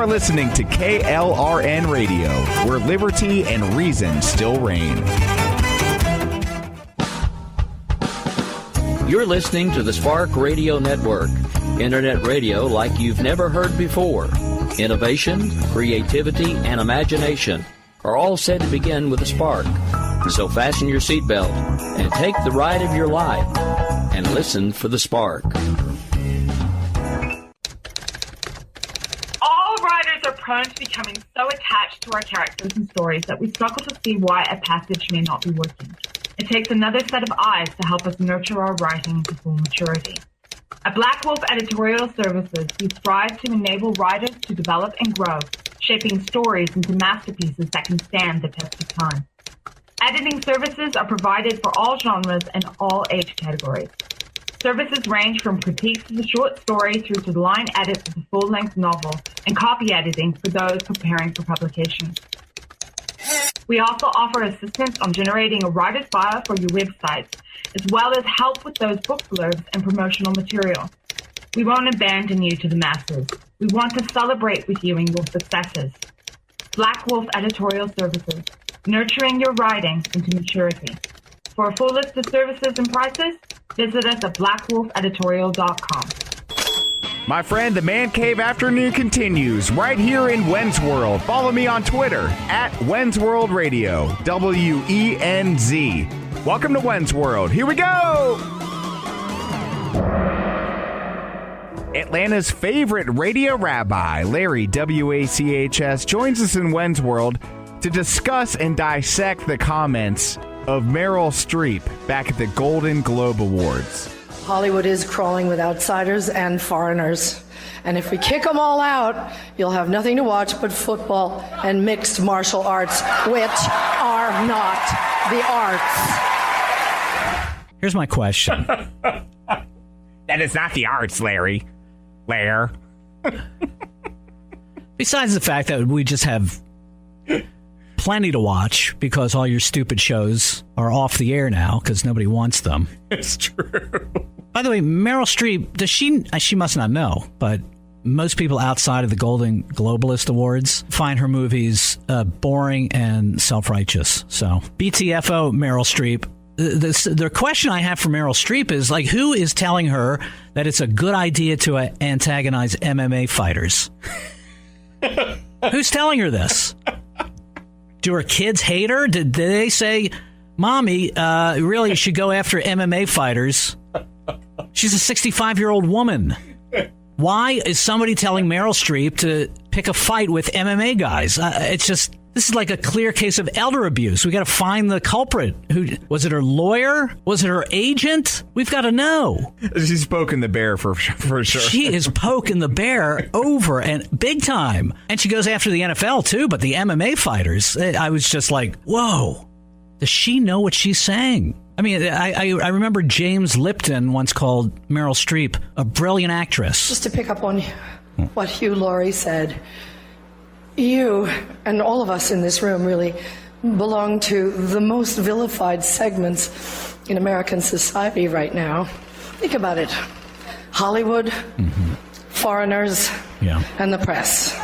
are listening to KLRN Radio, where liberty and reason still reign. You're listening to the Spark Radio Network, internet radio like you've never heard before. Innovation, creativity, and imagination are all said to begin with a spark. So fasten your seatbelt and take the ride of your life and listen for the spark. All writers are prone to becoming so attached to our characters and stories that we struggle to see why a passage may not be working. It takes another set of eyes to help us nurture our writing into full maturity. At Black Wolf Editorial Services, we strive to enable writers to develop and grow, shaping stories into masterpieces that can stand the test of time. Editing services are provided for all genres and all age categories. Services range from critiques of the short story through to the line edits of the full-length novel and copy editing for those preparing for publication. We also offer assistance on generating a writer's bio for your websites, as well as help with those book blurbs and promotional material. We won't abandon you to the masses. We want to celebrate with you in your successes. Black Wolf Editorial Services, nurturing your writing into maturity. For a full list of services and prices, visit us at blackwolfeditorial.com. My friend, the Man Cave Afternoon continues right here in Wenz World. Follow me on Twitter at Wenz World Radio, WENZ. Welcome to Wenz World. Here we go! Atlanta's favorite radio rabbi, Larry WACHS, joins us in Wenz World to discuss and dissect the comments of Meryl Streep back at the Golden Globe Awards. Hollywood is crawling with outsiders and foreigners. And if we kick them all out, you'll have nothing to watch but football and mixed martial arts, which are not the arts. Here's my question. That is not the arts, Larry. Lair. Besides the fact that we just have plenty to watch because all your stupid shows are off the air now because nobody wants them. It's true. By the way, Meryl Streep, does she must not know, but most people outside of the Golden Globalist Awards find her movies boring and self-righteous. So, BTFO, Meryl Streep. The question I have for Meryl Streep is, like, who is telling her that it's a good idea to antagonize MMA fighters? Who's telling her this? Do her kids hate her? Did they say, Mommy, really, you should go after MMA fighters? She's a 65-year-old woman. Why is somebody telling Meryl Streep to pick a fight with MMA guys? It's just, this is like a clear case of elder abuse. We got to find the culprit. Who was it? Her lawyer? Was it her agent? We've got to know. She's poking the bear for sure. She is poking the bear over and big time. And she goes after the NFL too, but the MMA fighters, I was just like, whoa, does she know what she's saying? I mean, I remember James Lipton once called Meryl Streep a brilliant actress. Just to pick up on what Hugh Laurie said, you and all of us in this room really belong to the most vilified segments in American society right now. Think about it. Hollywood, foreigners, and the press.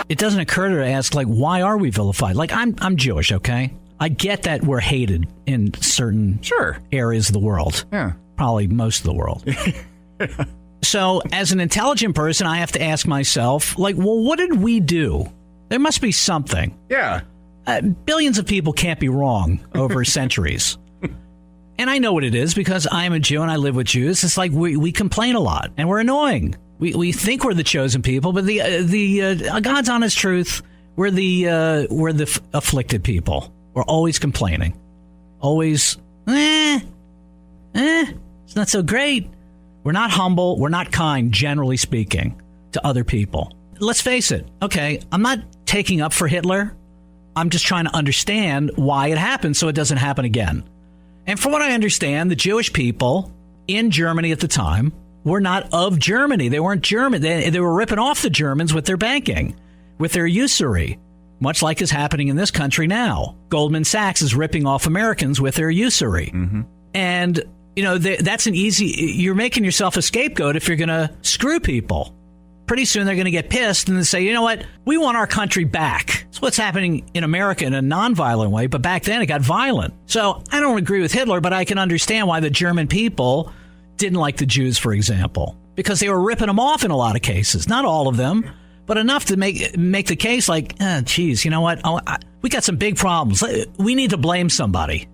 It doesn't occur to her to ask, like, why are we vilified? Like, I'm Jewish, okay? I get that we're hated in certain areas of the world. Yeah. Probably most of the world. So, as an intelligent person, I have to ask myself, like, well, what did we do? There must be something. Yeah. Billions of people can't be wrong over centuries. And I know what it is because I'm a Jew and I live with Jews. It's like we complain a lot and we're annoying. We think we're the chosen people, but the God's honest truth, we're the afflicted people. We're always complaining. Always, it's not so great. We're not humble. We're not kind, generally speaking, to other people. Let's face it. Okay, I'm not taking up for Hitler. I'm just trying to understand why it happened so it doesn't happen again. And from what I understand, the Jewish people in Germany at the time were not of Germany. They weren't German. They were ripping off the Germans with their banking, with their usury, much like is happening in this country now. Goldman Sachs is ripping off Americans with their usury. Mm-hmm. And, you know, that's an easy, you're making yourself a scapegoat if you're going to screw people. pretty soon they're going to get pissed and say, you know what? We want our country back. It's what's happening in America in a nonviolent way, but back then it got violent. So I don't agree with Hitler, but I can understand why the German people didn't like the Jews, for example, because they were ripping them off in a lot of cases. Not all of them, but enough to make the case like, geez, you know what? We got some big problems. We need to blame somebody.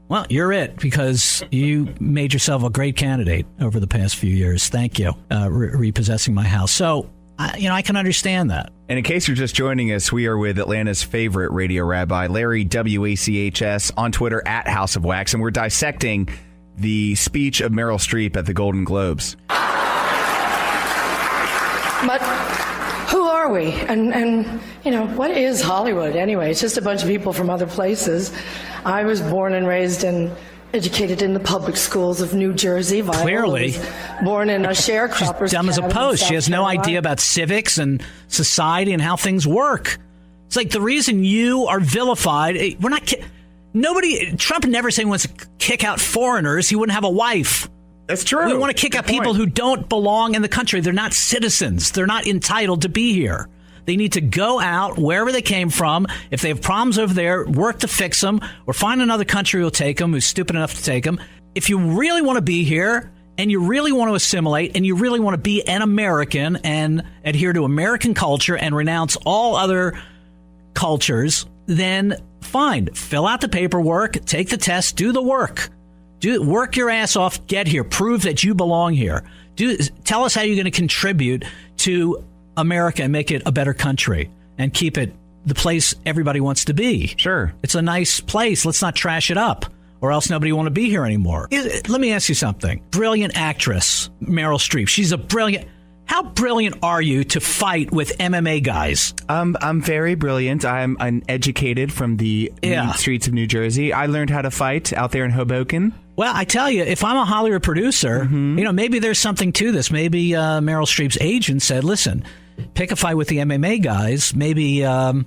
Well, you're it, because you made yourself a great candidate over the past few years. Thank you, repossessing my house. So, I can understand that. And in case you're just joining us, we are with Atlanta's favorite radio rabbi, Larry WACHS, on Twitter at House of Wax, and we're dissecting the speech of Meryl Streep at the Golden Globes. But who are we? And what is Hollywood anyway? It's just a bunch of people from other places. I was born and raised and educated in the public schools of New Jersey. Viola Clearly. was born in a sharecropper's She's dumb as a cabin in post. South She has no Carolina. idea about civics and society and how things work. It's like the reason you are vilified. We're not. Trump never said he wants to kick out foreigners. He wouldn't have a wife. That's true. We want to kick out people who don't belong in the country. They're not citizens. They're not entitled to be here. They need to go out wherever they came from. If they have problems over there, work to fix them, or find another country who'll take them, who's stupid enough to take them. If you really want to be here, and you really want to assimilate, and you really want to be an American and adhere to American culture and renounce all other cultures, then fine. Fill out the paperwork, take the test, do the work. Work your ass off, get here, prove that you belong here. Tell us how you're going to contribute to America and make it a better country and keep it the place everybody wants to be. Sure. It's a nice place. Let's not trash it up, or else nobody will want to be here anymore. Let me ask you something. Brilliant actress, Meryl Streep. She's a brilliant... How brilliant are you to fight with MMA guys? I'm very brilliant. I'm uneducated from the mean streets of New Jersey. I learned how to fight out there in Hoboken. Well, I tell you, if I'm a Hollywood producer, maybe there's something to this. Maybe Meryl Streep's agent said, listen, pick a fight with the MMA guys. Maybe I'm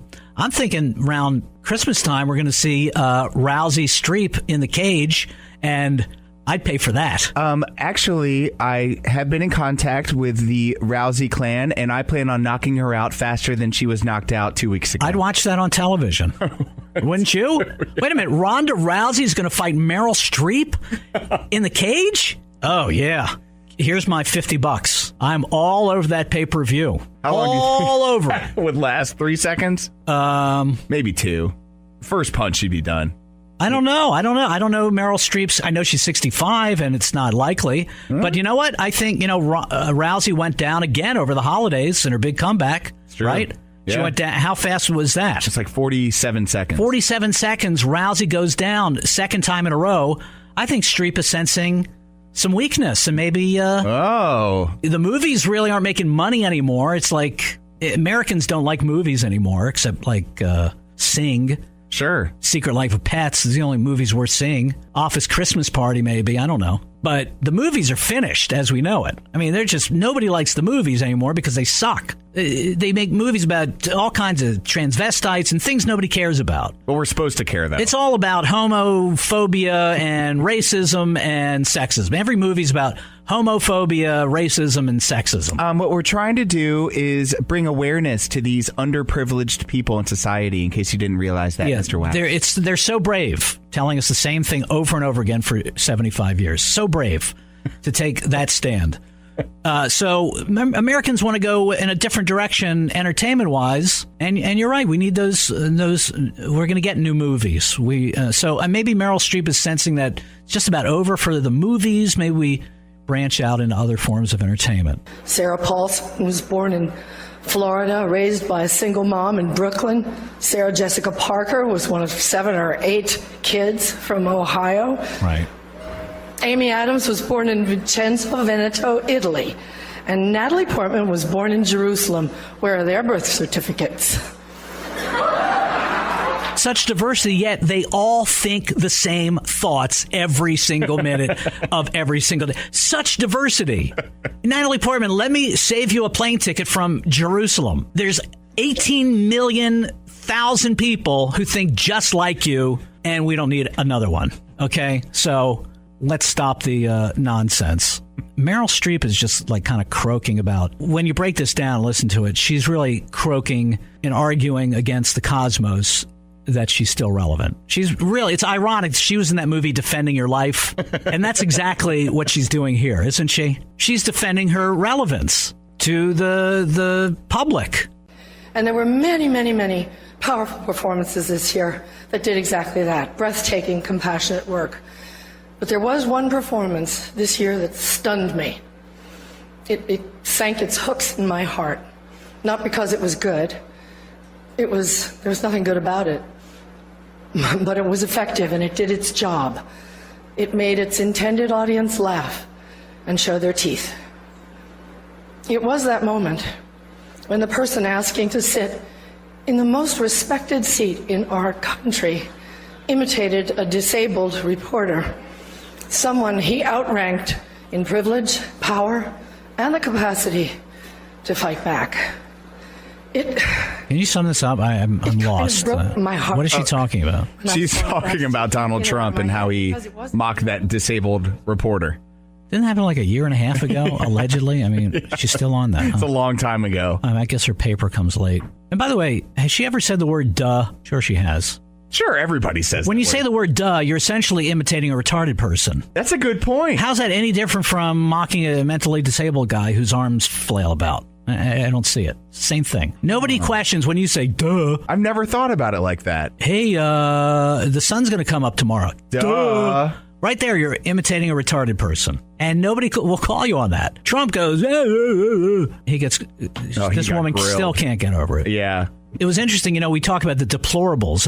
thinking around Christmas time, we're going to see Rousey Streep in the cage, and I'd pay for that. Actually, I have been in contact with the Rousey clan, and I plan on knocking her out faster than she was knocked out 2 weeks ago. I'd watch that on television. Wouldn't you? Wait a minute. Ronda Rousey's going to fight Meryl Streep in the cage? Oh, yeah. Here's my $50. I'm all over that pay-per-view. How long all over it. Would last 3 seconds? Maybe 2. First punch, she'd be done. I don't know. I don't know Meryl Streep's. I know she's 65, and it's not likely. But you know what? I think, Rousey went down again over the holidays in her big comeback, right? Yeah. She went down. How fast was that? It's like 47 seconds. 47 seconds. Rousey goes down second time in a row. I think Streep is sensing some weakness, and maybe the movies really aren't making money anymore. It's like Americans don't like movies anymore, except like Sing. Sure. Secret Life of Pets is the only movies worth seeing. Office Christmas Party, maybe. I don't know. But the movies are finished as we know it. I mean, nobody likes the movies anymore because they suck. They make movies about all kinds of transvestites and things nobody cares about. Well, we're supposed to care, though. It's all about homophobia and racism and sexism. Every movie's about homophobia, racism, and sexism. What we're trying to do is bring awareness to these underprivileged people in society, in case you didn't realize that, Mr. Wax. They're so brave, telling us the same thing over and over again for 75 years. So brave to take that stand. So Americans want to go in a different direction entertainment-wise, and you're right. We need those. We're going to get new movies. So maybe Meryl Streep is sensing that it's just about over for the movies. Maybe we branch out into other forms of entertainment. Sarah Paulson was born in Florida, raised by a single mom in Brooklyn. Sarah Jessica Parker was one of 7 or 8 kids from Ohio. Right. Amy Adams was born in Vicenza, Veneto, Italy. And Natalie Portman was born in Jerusalem. Where are their birth certificates? Such diversity, yet they all think the same thoughts every single minute of every single day. Such diversity. Natalie Portman, let me save you a plane ticket from Jerusalem. There's 18 million thousand people who think just like you, and we don't need another one. Okay? So let's stop the nonsense. Meryl Streep is just like kind of croaking about, when you break this down and listen to it, she's really croaking and arguing against the cosmos that she's still relevant. It's ironic. She was in that movie Defending Your Life, and that's exactly what she's doing here, isn't she? She's defending her relevance to the public. And there were many, many, many powerful performances this year that did exactly that. Breathtaking, compassionate work. But there was one performance this year that stunned me. It sank its hooks in my heart. Not because it was good. There was nothing good about it. But it was effective and it did its job. It made its intended audience laugh and show their teeth. It was that moment when the person asking to sit in the most respected seat in our country imitated a disabled reporter, someone he outranked in privilege, power, and the capacity to fight back. Can you sum this up? I'm lost. My heart. What is she talking about? She's talking about Donald Trump and how he mocked that disabled reporter. Didn't that happen like a year and a half ago, allegedly? I mean, she's still on that. It's a long time ago. I guess her paper comes late. And by the way, has she ever said the word duh? Sure she has. Sure, everybody says when you say the word duh, you're essentially imitating a retarded person. That's a good point. How's that any different from mocking a mentally disabled guy whose arms flail about? I don't see it. Same thing. Nobody questions when you say duh. I've never thought about it like that. Hey, the sun's going to come up tomorrow. Duh. Right there, you're imitating a retarded person. And nobody will call you on that. Trump goes, this woman grilled. Still can't get over it. Yeah. It was interesting, we talk about the deplorables.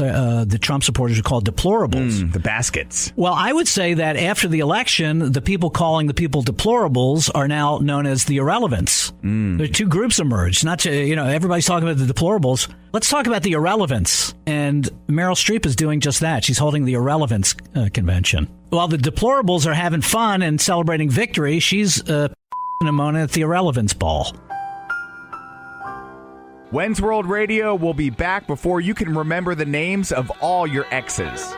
The Trump supporters are called deplorables. The baskets. Well, I would say that after the election, the people calling the people deplorables are now known as the irrelevants. There are two groups emerged. Not to, everybody's talking about the deplorables. Let's talk about the irrelevance. And Meryl Streep is doing just that. She's holding the irrelevance convention. While the deplorables are having fun and celebrating victory, she's in a moment at the irrelevance ball. When's World Radio will be back before you can remember the names of all your exes.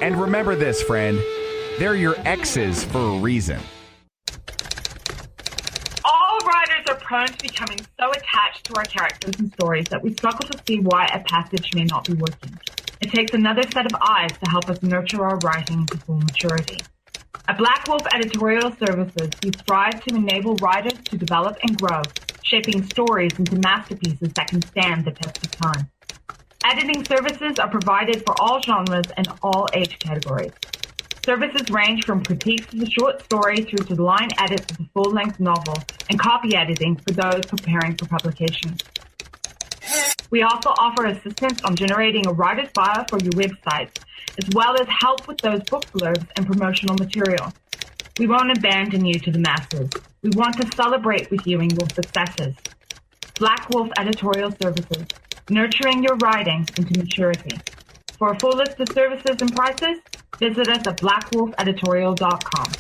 And remember this, friend. They're your exes for a reason. All writers are prone to becoming so attached to our characters and stories that we struggle to see why a passage may not be working. It takes another set of eyes to help us nurture our writing to full maturity. At Black Wolf Editorial Services, we strive to enable writers to develop and grow, shaping stories into masterpieces that can stand the test of time. Editing services are provided for all genres and all age categories. Services range from critiques of the short story through to line edits of the full-length novel and copy editing for those preparing for publication. We also offer assistance on generating a writer's bio for your websites, as well as help with those book blurbs and promotional material. We won't abandon you to the masses. We want to celebrate with you in your successes. Black Wolf Editorial Services, nurturing your writing into maturity. For a full list of services and prices, visit us at blackwolfeditorial.com.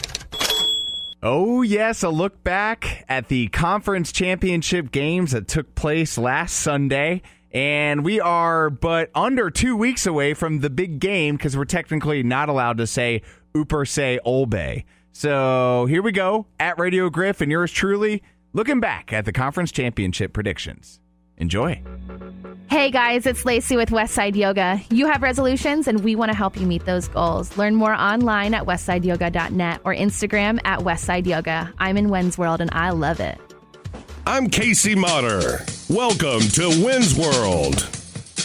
Oh, yes, a look back at the conference championship games that took place last Sunday. And we are but under 2 weeks away from the big game because we're technically not allowed to say Uper Se Olbe. So here we go at Radio Griff and yours truly looking back at the conference championship predictions. Enjoy. Hey guys, it's Lacey with Westside Yoga. You have resolutions and we want to help you meet those goals. Learn more online at westsideyoga.net or Instagram at Westside Yoga. I'm in When's World and I love it. I'm Casey Motter. Welcome to When's World.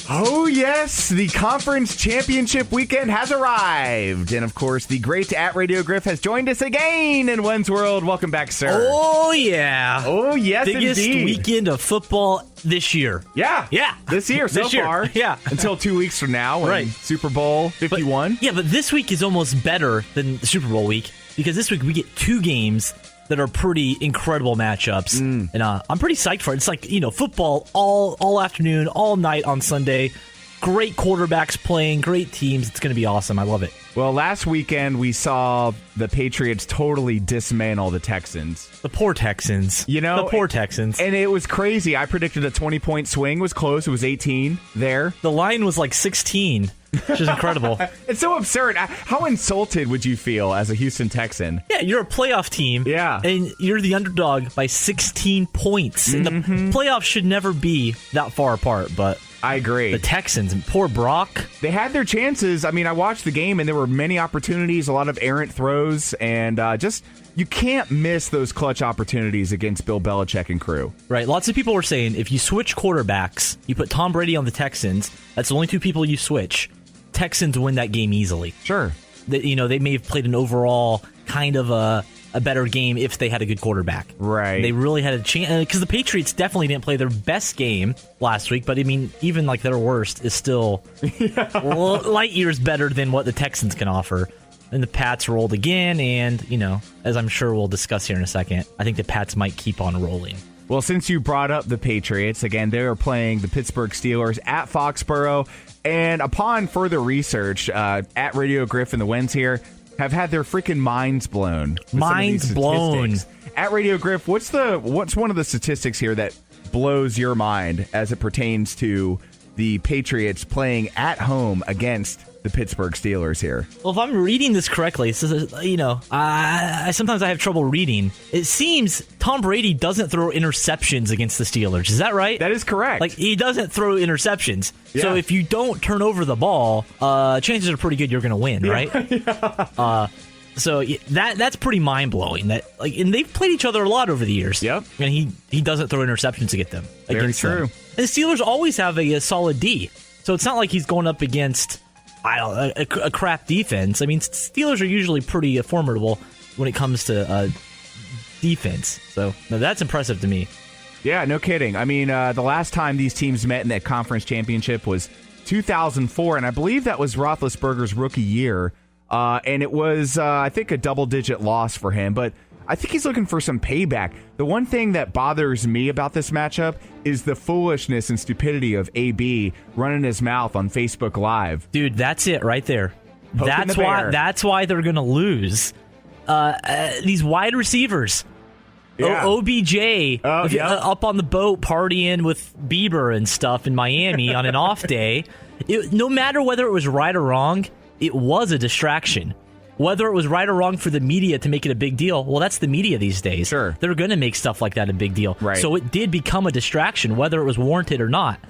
Oh, yes, the conference championship weekend has arrived. And, of course, the great at Radio Griff has joined us again in When's World. Welcome back, sir. Oh, yeah. Oh, yes, Biggest indeed. weekend of football this year. Yeah. Yeah. This year so far. Yeah. Until 2 weeks from now when Right. Super Bowl 51. But this week is almost better than the Super Bowl week because this week we get two games that are pretty incredible matchups. And I'm pretty psyched for it. It's like, football all afternoon, all night on Sunday. Great quarterbacks playing, great teams. It's going to be awesome. I love it. Well, last weekend we saw the Patriots totally dismantle the Texans. The poor Texans. The poor Texans. And it was crazy. I predicted a 20-point swing. It was close. It was 18 there. The line was like 16. which is incredible. It's so absurd. How insulted would you feel as a Houston Texan? Yeah, you're a playoff team. Yeah. And you're the underdog by 16 points. And the playoffs should never be that far apart, but I agree. the Texans and poor Brock. They had their chances. I mean, I watched the game, and there were many opportunities, a lot of errant throws, and you can't miss those clutch opportunities against Bill Belichick and crew. Right. Lots of people were saying if you switch quarterbacks, you put Tom Brady on the Texans, that's the only two people you switch. Texans win that game easily. Sure. They may have played an overall kind of a better game if they had a good quarterback. Right. They really had a chance, because the Patriots definitely didn't play their best game last week, but I mean, even like their worst is still light years better than what the Texans can offer. And the Pats rolled again, and, as I'm sure we'll discuss here in a second, I think the Pats might keep on rolling. Well, since you brought up the Patriots, again, they are playing the Pittsburgh Steelers at Foxborough, and upon further research, at Radio Griff and the Wens here have had their freaking minds blown. Minds blown. At Radio Griff, what's one of the statistics here that blows your mind as it pertains to the Patriots playing at home against the Pittsburgh Steelers here? Well, if I'm reading this correctly, sometimes I have trouble reading. It seems Tom Brady doesn't throw interceptions against the Steelers. Is that right? That is correct. Like, he doesn't throw interceptions. Yeah. So if you don't turn over the ball, chances are pretty good you're going to win, right? Yeah. So that's pretty mind-blowing. And they've played each other a lot over the years. Yep. And he doesn't throw interceptions to get them. Very true. And the Steelers always have a solid D. So it's not like he's going up against a crap defense. I mean, Steelers are usually pretty formidable when it comes to defense. So no, that's impressive to me. Yeah, no kidding. I mean, the last time these teams met in that conference championship was 2004, and I believe that was Roethlisberger's rookie year. And it was, I think, a double-digit loss for him. But I think he's looking for some payback. The one thing that bothers me about this matchup is the foolishness and stupidity of AB running his mouth on Facebook Live. Dude, that's it right there. That's why they're going to lose. These wide receivers. Yeah. OBJ up on the boat partying with Bieber and stuff in Miami on an off day. No matter whether it was right or wrong, it was a distraction. Whether it was right or wrong for the media to make it a big deal, well, that's the media these days. Sure. They're going to make stuff like that a big deal. Right. So it did become a distraction, whether it was warranted or not.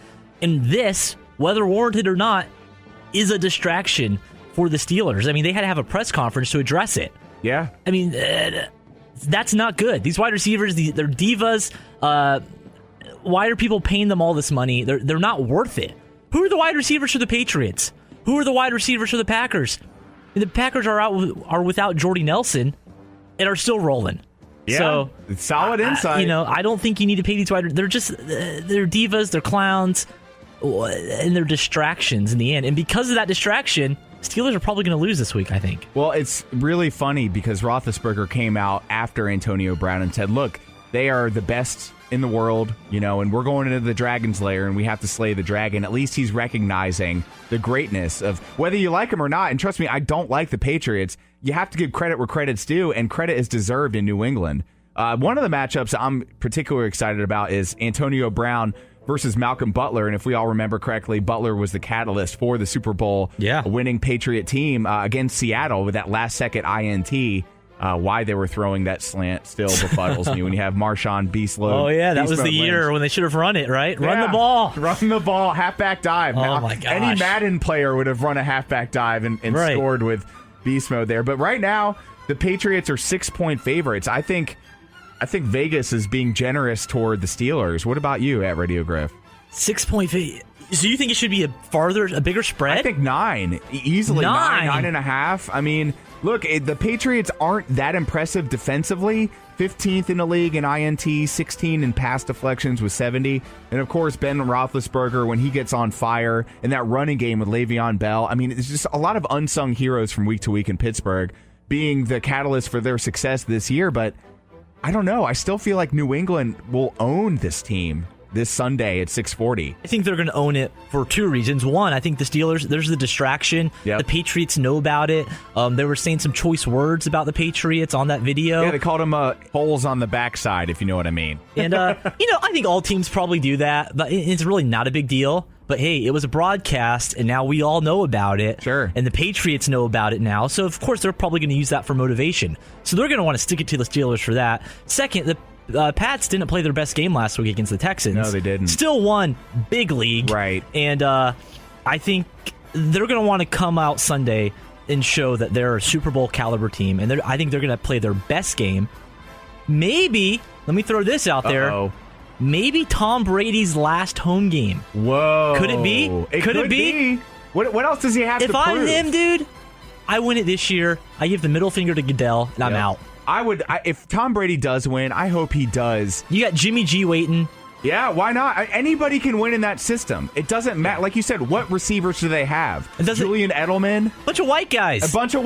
And this, whether warranted or not, is a distraction for the Steelers. I mean, they had to have a press conference to address it. Yeah. I mean, that's not good. These wide receivers, they're divas. Why are people paying them all this money? They're not worth it. Who are the wide receivers for the Patriots? Who are the wide receivers for the Packers? And the Packers are without Jordy Nelson and are still rolling. Yeah, so it's solid insight. I don't think you need to pay these wide. They're divas, they're clowns, and they're distractions in the end. And because of that distraction, Steelers are probably going to lose this week, I think. Well, it's really funny because Roethlisberger came out after Antonio Brown and said, look, they are the best in the world, and we're going into the dragon's lair and we have to slay the dragon. At least he's recognizing the greatness of whether you like him or not. And trust me, I don't like the Patriots. You have to give credit where credit's due, and credit is deserved in New England. One of the matchups I'm particularly excited about is Antonio Brown versus Malcolm Butler. And if we all remember correctly, Butler was the catalyst for the Super Bowl winning Patriot team against Seattle with that last-second INT. Why they were throwing that slant still befuddles me when you have Marshawn Beastload. Oh, yeah, that was the Lynch. Year when they should have run it, right? Run the ball. Run the ball, halfback dive. Oh, my gosh. Any Madden player would have run a halfback dive and scored with beast mode there. But right now, the Patriots are 6-point favorites. I think Vegas is being generous toward the Steelers. What about you at Radio Griff? 6-point favorites. So you think it should be a bigger spread? I think 9. Easily 9.5. I mean, look, the Patriots aren't that impressive defensively. 15th in the league in INT, 16 in pass deflections with 70. And, of course, Ben Roethlisberger, when he gets on fire, in that running game with Le'Veon Bell. I mean, it's just a lot of unsung heroes from week to week in Pittsburgh being the catalyst for their success this year. But I don't know. I still feel like New England will own this team this Sunday at 6:40. I think they're going to own it for two reasons. One, I think the Steelers, there's the distraction. Yep. The Patriots know about it. They were saying some choice words about the Patriots on that video. Yeah, they called them holes on the backside, if you know what I mean. And, I think all teams probably do that, but it's really not a big deal. But hey, it was a broadcast, and now we all know about it. Sure. And the Patriots know about it now. So, of course, they're probably going to use that for motivation. So they're going to want to stick it to the Steelers for that. Second, the Pats didn't play their best game last week against the Texans. No, they didn't. Still won big league. Right. And I think they're going to want to come out Sunday and show that they're a Super Bowl caliber team. And I think they're going to play their best game. Maybe, let me throw this out there. Uh-oh. Maybe Tom Brady's last home game. Whoa. Could it be? Could it be? What else does he have to prove? If I'm him, dude, I win it this year. I give the middle finger to Goodell, and I'm out. If Tom Brady does win, I hope he does. You got Jimmy G waiting. Yeah, why not? Anybody can win in that system. It doesn't matter. Like you said, what receivers do they have? Julian Edelman? Bunch of white guys. A bunch of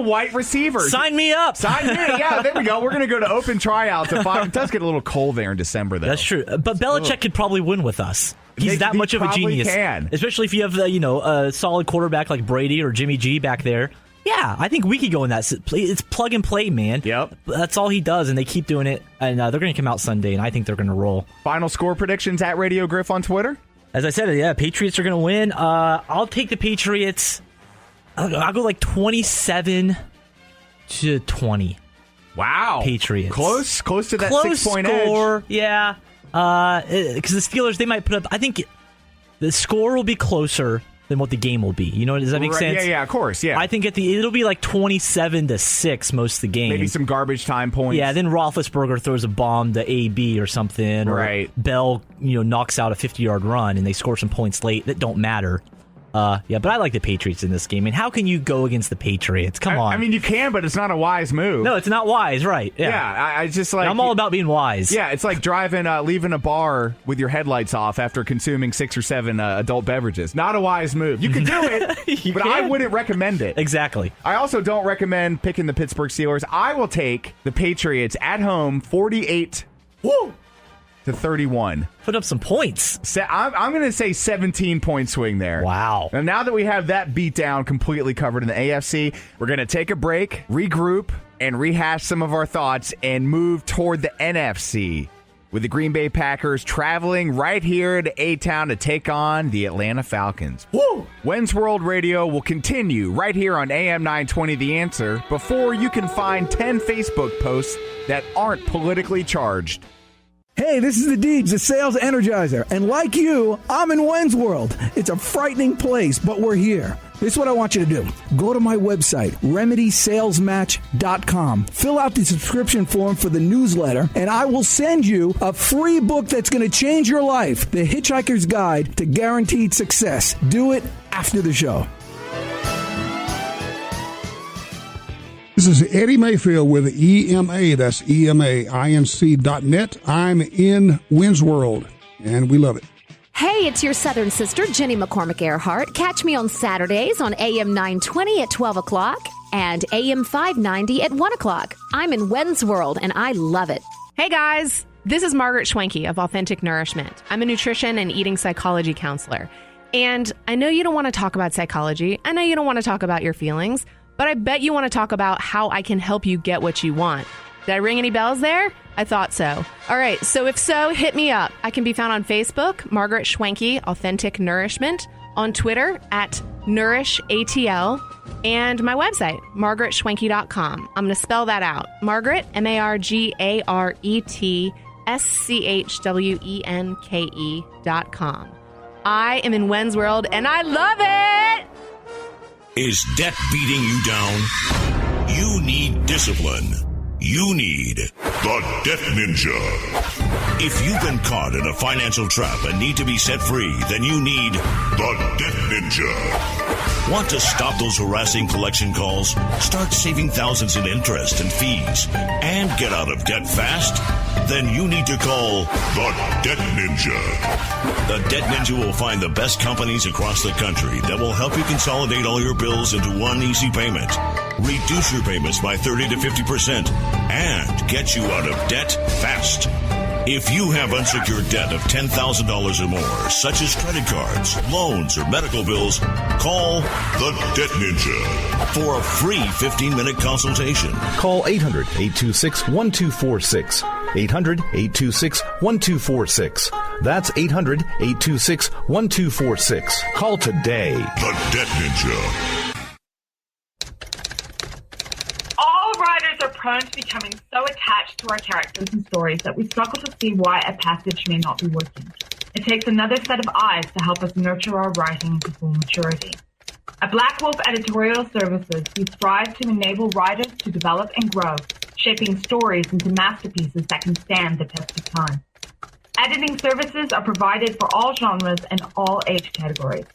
white receivers. Sign me up. Sign me. Yeah, there we go. We're going to go to open tryouts at 5. It does get a little cold there in December, though. That's true. But Belichick could probably win with us. He's that much of a genius. Can. Especially if you have a solid quarterback like Brady or Jimmy G back there. Yeah, I think we could go in that. It's plug and play, man. Yep. That's all he does, and they keep doing it. And they're going to come out Sunday, and I think they're going to roll. Final score predictions at Radio Griff on Twitter? As I said, yeah, Patriots are going to win. I'll take the Patriots. I'll go like 27-20. Wow. Patriots. Close to that close 6-point score, edge. Yeah. Because the Steelers, they might put up, I think the score will be closer than what the game will be. You know, does that make sense? Yeah, of course, yeah. I think it'll be like 27-6 most of the game. Maybe some garbage time points. Yeah, then Roethlisberger throws a bomb to AB or something. Right. Or Bell, knocks out a 50-yard run and they score some points late that don't matter. Yeah, but I like the Patriots in this game. And how can you go against the Patriots? Come on. I mean, you can, but it's not a wise move. No, it's not wise, right? Yeah, I just like... I'm all about being wise. Yeah, it's like leaving a bar with your headlights off after consuming 6 or 7 adult beverages. Not a wise move. You can do it, but I wouldn't recommend it. Exactly. I also don't recommend picking the Pittsburgh Steelers. I will take the Patriots at home 48 to 31. Put up some points. I'm going to say 17-point swing there. Wow. And now that we have that beatdown completely covered in the AFC, we're going to take a break, regroup, and rehash some of our thoughts and move toward the NFC with the Green Bay Packers traveling right here to A-Town to take on the Atlanta Falcons. Woo! When's World Radio will continue right here on AM 920 The Answer before you can find 10 Facebook posts that aren't politically charged. Hey, this is the Deeds, the sales energizer. And like you, I'm in When's World. It's a frightening place, but we're here. This is what I want you to do. Go to my website, remedysalesmatch.com. Fill out the subscription form for the newsletter, and I will send you a free book that's going to change your life. The Hitchhiker's Guide to Guaranteed Success. Do it after the show. This is Eddie Mayfield with EMA. That's EMAINC.net. I'm in When's World, and we love it. Hey, it's your Southern sister, Jenny McCormick Earhart. Catch me on Saturdays on AM 920 at 12 o'clock and AM 590 at 1 o'clock. I'm in When's World, and I love it. Hey, guys. This is Margaret Schwenke of Authentic Nourishment. I'm a nutrition and eating psychology counselor. And I know you don't want to talk about psychology. I know you don't want to talk about your feelings. But I bet you want to talk about how I can help you get what you want. Did I ring any bells there? I thought so. All right, so if so, hit me up. I can be found on Facebook, Margaret Schwenke, Authentic Nourishment, on Twitter at NourishATL, and my website, margaretschwenke.com. I'm going to spell that out. Margaret, MargaretSchwenke.com. I am in When's World, and I love it! Is debt beating you down? You need discipline. You need the Debt Ninja. If you've been caught in a financial trap and need to be set free, then you need the Debt Ninja. Want to stop those harassing collection calls, start saving thousands in interest and fees, and get out of debt fast? Then you need to call the Debt Ninja. The Debt Ninja will find the best companies across the country that will help you consolidate all your bills into one easy payment, reduce your payments by 30 to 50%, and get you out of debt fast. If you have unsecured debt of $10,000 or more, such as credit cards, loans, or medical bills, call the Debt Ninja for a free 15-minute consultation. Call 800-826-1246. 800-826-1246. That's 800-826-1246. Call today. The Debt Ninja. All writers are prone to becoming so attached to our characters and stories that we struggle to see why a passage may not be working. It takes another set of eyes to help us nurture our writing to full maturity. At Black Wolf Editorial Services, we strive to enable writers to develop and grow, shaping stories into masterpieces that can stand the test of time. Editing services are provided for all genres and all age categories.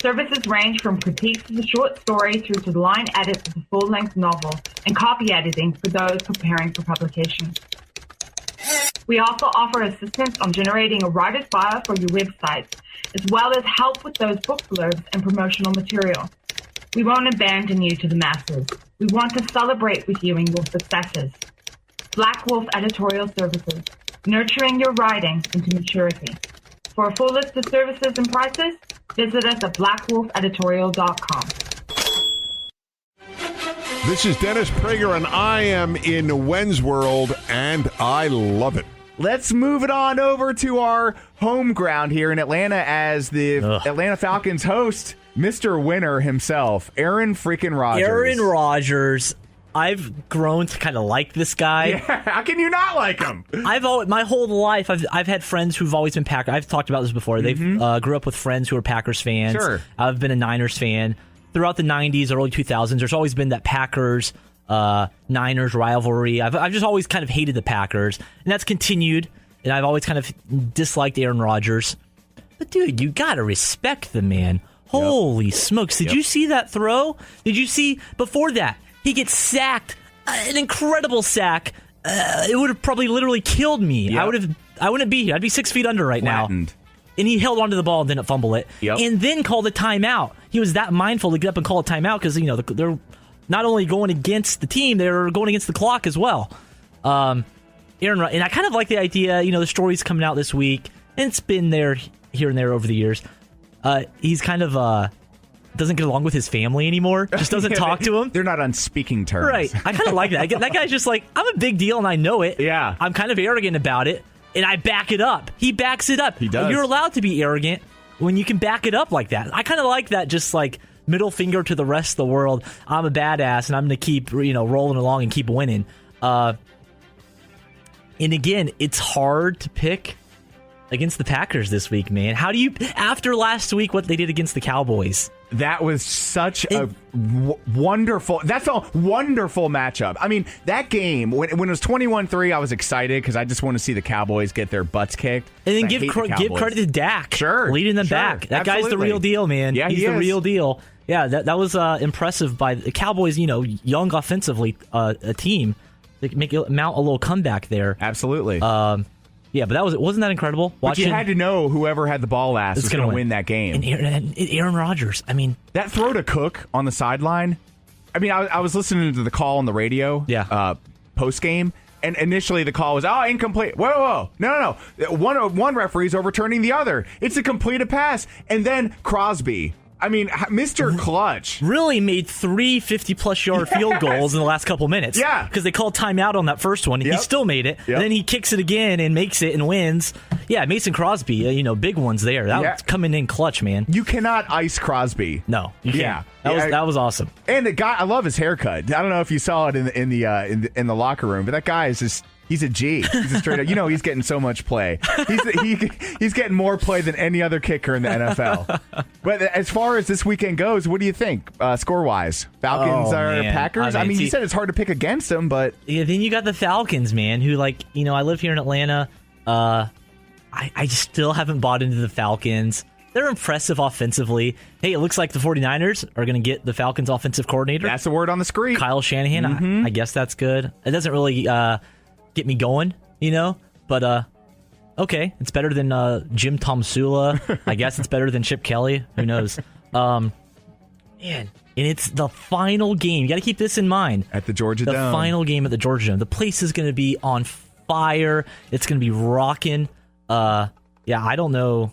Services range from critiques of the short story through to the line edits of the full-length novel and copy editing for those preparing for publication. We also offer assistance on generating a writer's bio for your websites, as well as help with those book blurbs and promotional material. We won't abandon you to the masses. We want to celebrate with you in your successes. Black Wolf Editorial Services, nurturing your writing into maturity. For a full list of services and prices, visit us at blackwolfeditorial.com. This is Dennis Prager, and I am in Wens World, and I love it. Let's move it on over to our home ground here in Atlanta as the Atlanta Falcons host, Mr. Winner himself, Aaron freaking Rodgers. Aaron Rodgers. I've grown to kind of like this guy. Yeah, how can you not like him? My whole life, I've had friends who've always been Packers. I've talked about this before. They've grew up with friends who are Packers fans. Sure. I've been a Niners fan. Throughout the 90s, early 2000s, there's always been that Packers-Niners rivalry. I've just always kind of hated the Packers, and that's continued, and I've always kind of disliked Aaron Rodgers. But, dude, you got to respect the man. Holy smokes. Did you see that throw? Did you see, before that, he gets sacked, an incredible sack. It would have probably literally killed me. Yep. I wouldn't be here. I'd be 6 feet under right now. And he held onto the ball and didn't fumble it. Yep. And then called a timeout. He was that mindful to get up and call a timeout because, they're not only going against the team, they're going against the clock as well. And I kind of like the idea, the stories coming out this week, and it's been there here and there over the years. He's kind of doesn't get along with his family anymore. Just doesn't talk to him. They're not on speaking terms. Right. I kind of like that. That guy's just like, I'm a big deal and I know it. Yeah. I'm kind of arrogant about it, and I back it up. He backs it up. He does. You're allowed to be arrogant when you can back it up like that. I kind of like that, just like middle finger to the rest of the world. I'm a badass and I'm going to keep rolling along and keep winning. And again, it's hard to pick against the Packers this week, man. How do you, after last week, what they did against the Cowboys? That was such a wonderful matchup. I mean, that game, when it was 21-3, I was excited because I just want to see the Cowboys get their butts kicked. And then give credit to Dak. Sure. Leading them back. That guy's the real deal, man. Yeah, he's the real deal. Yeah, that was impressive by the Cowboys, young offensively, a team. They can mount a little comeback there. Absolutely. Yeah, but wasn't that incredible? But you had to know whoever had the ball last was going to win that game. And Aaron Rodgers, I mean, that throw to Cook on the sideline. I mean, I was listening to the call on the radio. Yeah. Post game, and initially the call was incomplete. Whoa, no. One referee's overturning the other. It's a completed pass, and then Crosby. I mean, Mr. Clutch really made 3 50-plus yard field goals in the last couple minutes. Yeah. Because they called timeout on that first one. Yep. He still made it. Yep. And then he kicks it again and makes it and wins. Yeah, Mason Crosby, big ones there. That was coming in clutch, man. You cannot ice Crosby. No, you can't. That was awesome. And the guy, I love his haircut. I don't know if you saw it in the locker room, but that guy is just. He's a G. He's a straight up. He's getting so much play. He's getting more play than any other kicker in the NFL. But as far as this weekend goes, what do you think score-wise? Falcons or Packers? I mean, you said it's hard to pick against them, but... Yeah, then you got the Falcons, man, who, I live here in Atlanta. I still haven't bought into the Falcons. They're impressive offensively. Hey, it looks like the 49ers are going to get the Falcons offensive coordinator. That's the word on the street. Kyle Shanahan. Mm-hmm. I guess that's good. It doesn't really... get me going, but okay, it's better than Jim Tomsula. I guess it's better than Chip Kelly. Who knows? Man, and it's the final game. You got to keep this in mind. At the Georgia Dome. The final game at the Georgia Dome. The place is going to be on fire. It's going to be rocking. Yeah, I don't know.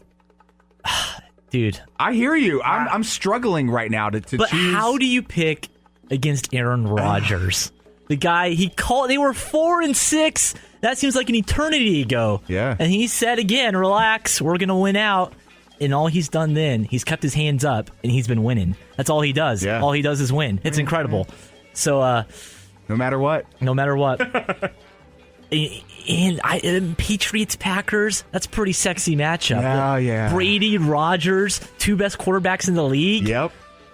Dude. I hear you. I'm struggling right now to but choose. How do you pick against Aaron Rodgers? The guy, they were 4-6. That seems like an eternity ago. Yeah. And he said again, relax, we're going to win out. And all he's done then, he's kept his hands up, and he's been winning. That's all he does. Yeah. All he does is win. It's incredible. So, no matter what. And Patriots Packers, that's a pretty sexy matchup. Yeah. Brady, Rodgers, two best quarterbacks in the league. Yep.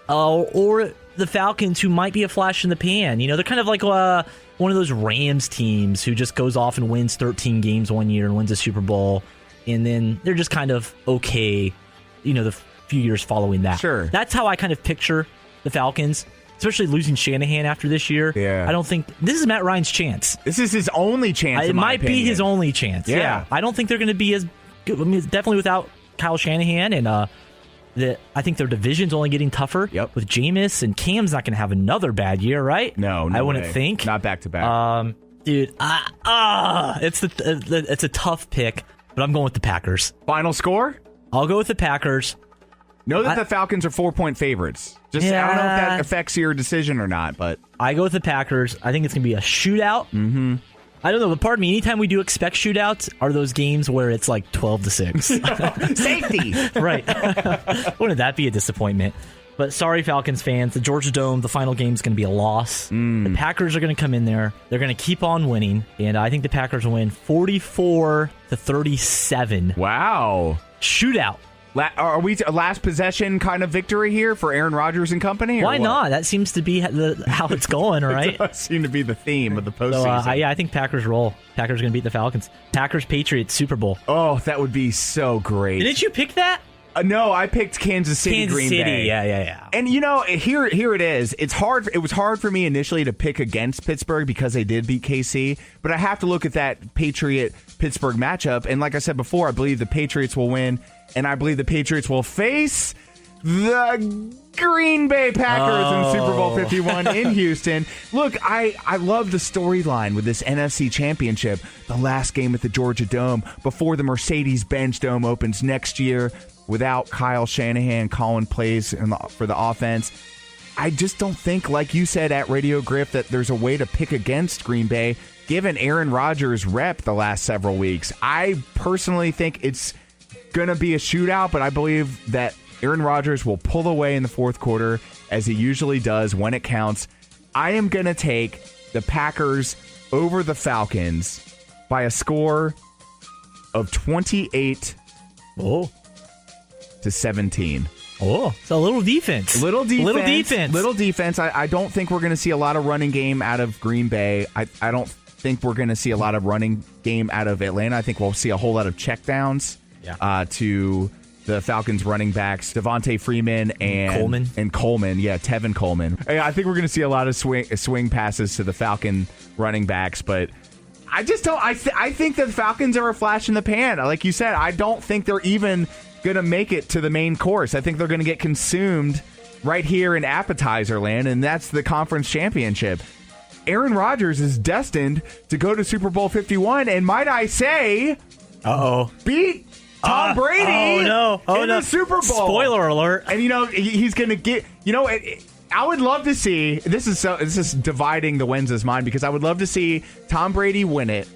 Or the Falcons, who might be a flash in the pan. They're kind of like one of those Rams teams who just goes off and wins 13 games one year and wins a Super Bowl. And then they're just kind of okay, the few years following that. Sure. That's how I kind of picture the Falcons, especially losing Shanahan after this year. Yeah. I don't think this is Matt Ryan's chance. This is his only chance. It might be his only chance. Yeah. I don't think they're going to be as good. I mean, definitely without Kyle Shanahan. And I think their division's only getting tougher. Yep. With Jameis, and Cam's not going to have another bad year, right? No I wouldn't way. think. Not back to back. Dude, it's a tough pick. But I'm going with the Packers. Final score? I'll go with the Packers. Know that the Falcons are 4-point favorites. I don't know if that affects your decision or not, but I go with the Packers. I think it's going to be a shootout. Mm-hmm. I don't know, but pardon me, anytime we do expect shootouts are those games where it's like 12-6. Safety! Right. Wouldn't that be a disappointment? But sorry, Falcons fans. The Georgia Dome, the final game is going to be a loss. The Packers are going to come in there. They're going to keep on winning. And I think the Packers will win 44-37. Wow. Shootout. Are we a last possession kind of victory here for Aaron Rodgers and company? Why not? That seems to be how it's going, right? It does seem to be the theme of the postseason. So, I think Packers roll. Packers are going to beat the Falcons. Packers-Patriots Super Bowl. Oh, that would be so great. Didn't you pick that? No, I picked Kansas City, Green Bay. Yeah. And here it is. It was hard for me initially to pick against Pittsburgh because they did beat KC, but I have to look at that Patriot-Pittsburgh matchup, and like I said before, I believe the Patriots will win, and I believe the Patriots will face the Green Bay Packers in Super Bowl 51 in Houston. Look, I love the storyline with this NFC Championship, the last game at the Georgia Dome before the Mercedes-Benz Dome opens next year. Without Kyle Shanahan calling plays for the offense, I just don't think, like you said at Radio Griff, that there's a way to pick against Green Bay, given Aaron Rodgers' rep the last several weeks. I personally think it's going to be a shootout, but I believe that Aaron Rodgers will pull away in the fourth quarter, as he usually does when it counts. I am going to take the Packers over the Falcons by a score of 28 to 17. Oh, so a little defense. Little defense. I don't think we're going to see a lot of running game out of Green Bay. I don't think we're going to see a lot of running game out of Atlanta. I think we'll see a whole lot of checkdowns to the Falcons running backs, Devontae Freeman and Coleman. Yeah, Tevin Coleman. I think we're going to see a lot of swing passes to the Falcon running backs, but I just don't. I think that the Falcons are a flash in the pan. Like you said, I don't think they're even going to make it to the main course. I think they're going to get consumed right here in appetizer land, and that's the conference championship. Aaron Rodgers is destined to go to Super Bowl 51, and might I say, beat Tom Brady in the Super Bowl. Spoiler alert. And, he's going to get, I would love to see, this is dividing the Wenz's mind, because I would love to see Tom Brady win it,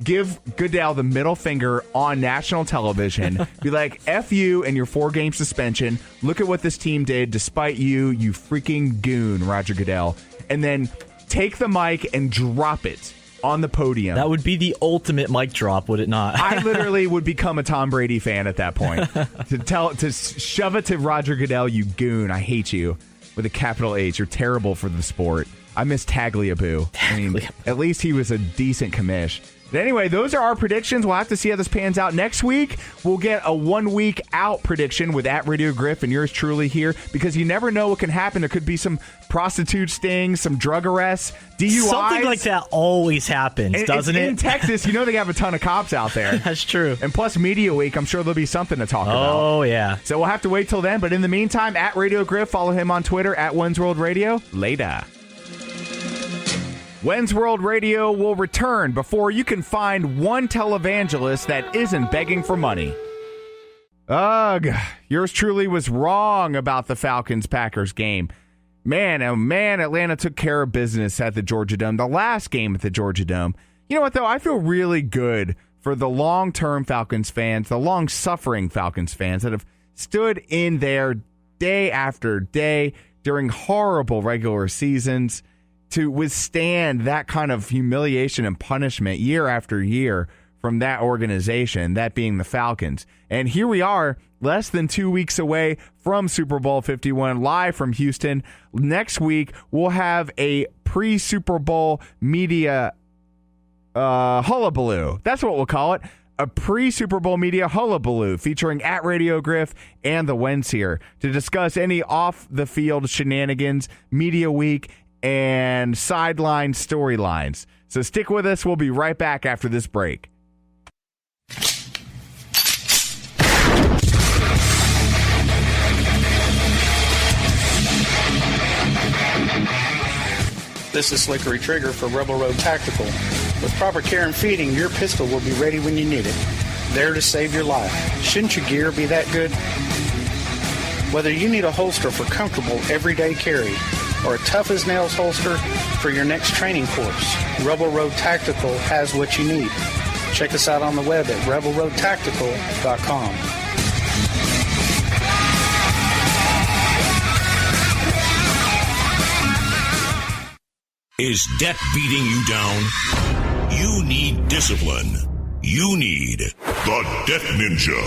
give Goodell the middle finger on national television, be like, F you and your 4-game suspension. Look at what this team did despite you freaking goon, Roger Goodell. And then take the mic and drop it on the podium. That would be the ultimate mic drop, would it not? I literally would become a Tom Brady fan at that point. to shove it to Roger Goodell, you goon. I hate you. With a capital H. You're terrible for the sport. I miss Tagliabue. I mean, at least he was a decent commish. But anyway, those are our predictions. We'll have to see how this pans out. Next week, we'll get a 1 week out prediction with @Radio Griff and yours truly here, because you never know what can happen. There could be some prostitute stings, some drug arrests, DUIs. Something like that always happens, doesn't it? In Texas, they have a ton of cops out there. That's true. And plus Media Week, I'm sure there'll be something to talk about. Oh, yeah. So we'll have to wait till then. But in the meantime, @Radio Griff, follow him on Twitter, @One'sWorldRadio. Later. When's World Radio will return before you can find one televangelist that isn't begging for money. Ugh, yours truly was wrong about the Falcons-Packers game. Man, oh man, Atlanta took care of business at the Georgia Dome, the last game at the Georgia Dome. You know what, though? I feel really good for the long-term Falcons fans, the long-suffering Falcons fans that have stood in there day after day during horrible regular seasons to withstand that kind of humiliation and punishment year after year from that organization, that being the Falcons. And here we are, less than 2 weeks away from Super Bowl 51, live from Houston. Next week, we'll have a pre-Super Bowl media hullabaloo. That's what we'll call it. A pre-Super Bowl media hullabaloo featuring at Radio Griff and the Wens here to discuss any off-the-field shenanigans, media week, and sideline storylines. So stick with us. We'll be right back after this break. This is Slickery Trigger for Rebel Road Tactical. With proper care and feeding, your pistol will be ready when you need it. There to save your life. Shouldn't your gear be that good? Whether you need a holster for comfortable everyday carry or a tough-as-nails holster for your next training course, Rebel Road Tactical has what you need. Check us out on the web at rebelroadtactical.com. Is debt beating you down? You need discipline. You need the Debt Ninja.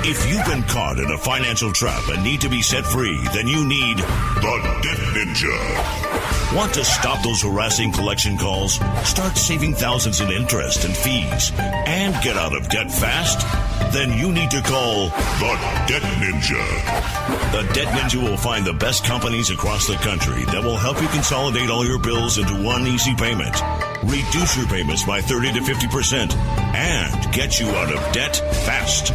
If you've been caught in a financial trap and need to be set free, then you need the Debt Ninja. Want to stop those harassing collection calls? Start saving thousands in interest and fees and get out of debt fast? Then you need to call the Debt Ninja. The Debt Ninja will find the best companies across the country that will help you consolidate all your bills into one easy payment, reduce your payments by 30 to 50%, and get you out of debt fast.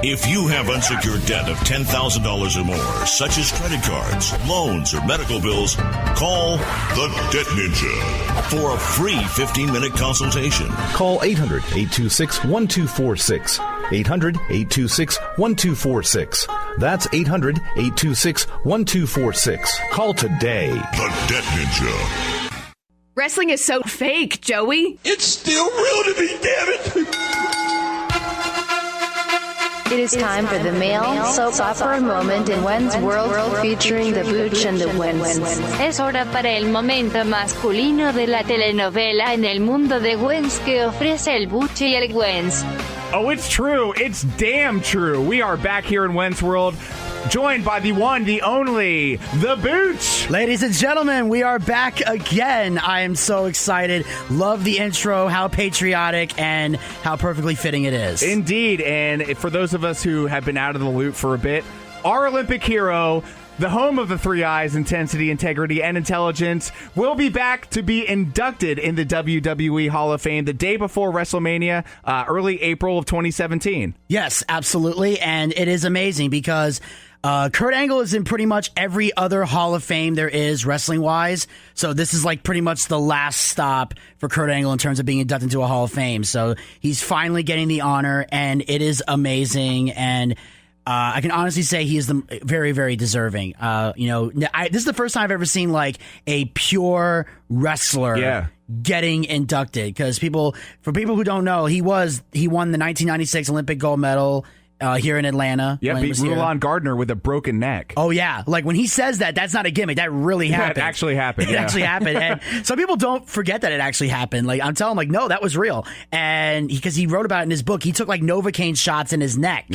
If you have unsecured debt of $10,000 or more, such as credit cards, loans, or medical bills, call the Debt Ninja for a free 15-minute consultation. Call 800-826-1246. 800-826-1246. That's 800-826-1246. Call today. The Debt Ninja. Wrestling is so fake, Joey. It's still real to me, damn it! It is time for the male soap opera moment in Wens World featuring the Bucci and the Wens. Es hora para el momento masculino de la telenovela en el mundo de Wens que ofrece el Bucci y el Wens. Oh, it's true. It's damn true. We are back here in Wens World, joined by the one, the only, the Booch. Ladies and gentlemen, we are back again. I am so excited. Love the intro, how patriotic and how perfectly fitting it is. Indeed, and for those of us who have been out of the loop for a bit, our Olympic hero, the home of the three I's, intensity, integrity, and intelligence, will be back to be inducted in the WWE Hall of Fame the day before WrestleMania, early April of 2017. Yes, absolutely, and it is amazing because Kurt Angle is in pretty much every other Hall of Fame there is wrestling-wise, so this is like pretty much the last stop for Kurt Angle in terms of being inducted into a Hall of Fame. So he's finally getting the honor, and it is amazing, and I can honestly say he is very, very deserving. This is the first time I've ever seen like a pure wrestler getting inducted. Because for people who don't know, he won the 1996 Olympic gold medal here in Atlanta. Yeah, beat Rulon Gardner with a broken neck. Oh, yeah. Like, when he says that, that's not a gimmick. That really happened. It actually happened. It actually happened. And some people don't forget that it actually happened. Like, I'm telling them, like, no, that was real. And because he wrote about it in his book, he took, like, Novocaine shots in his neck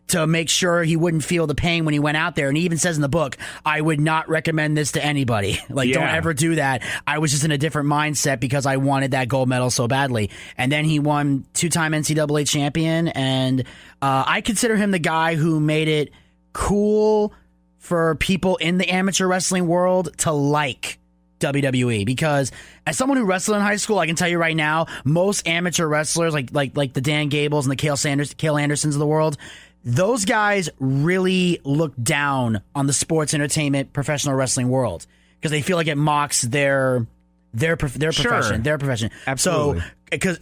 to make sure he wouldn't feel the pain when he went out there. And he even says in the book, I would not recommend this to anybody. Like, don't ever do that. I was just in a different mindset because I wanted that gold medal so badly. And then he won 2-time NCAA champion. And I consider him the guy who made it cool for people in the amateur wrestling world to like WWE, because as someone who wrestled in high school, I can tell you right now, most amateur wrestlers like the Dan Gables and the Cale Andersons of the world, those guys really look down on the sports entertainment professional wrestling world because they feel like it mocks their their profession. Their profession. Absolutely.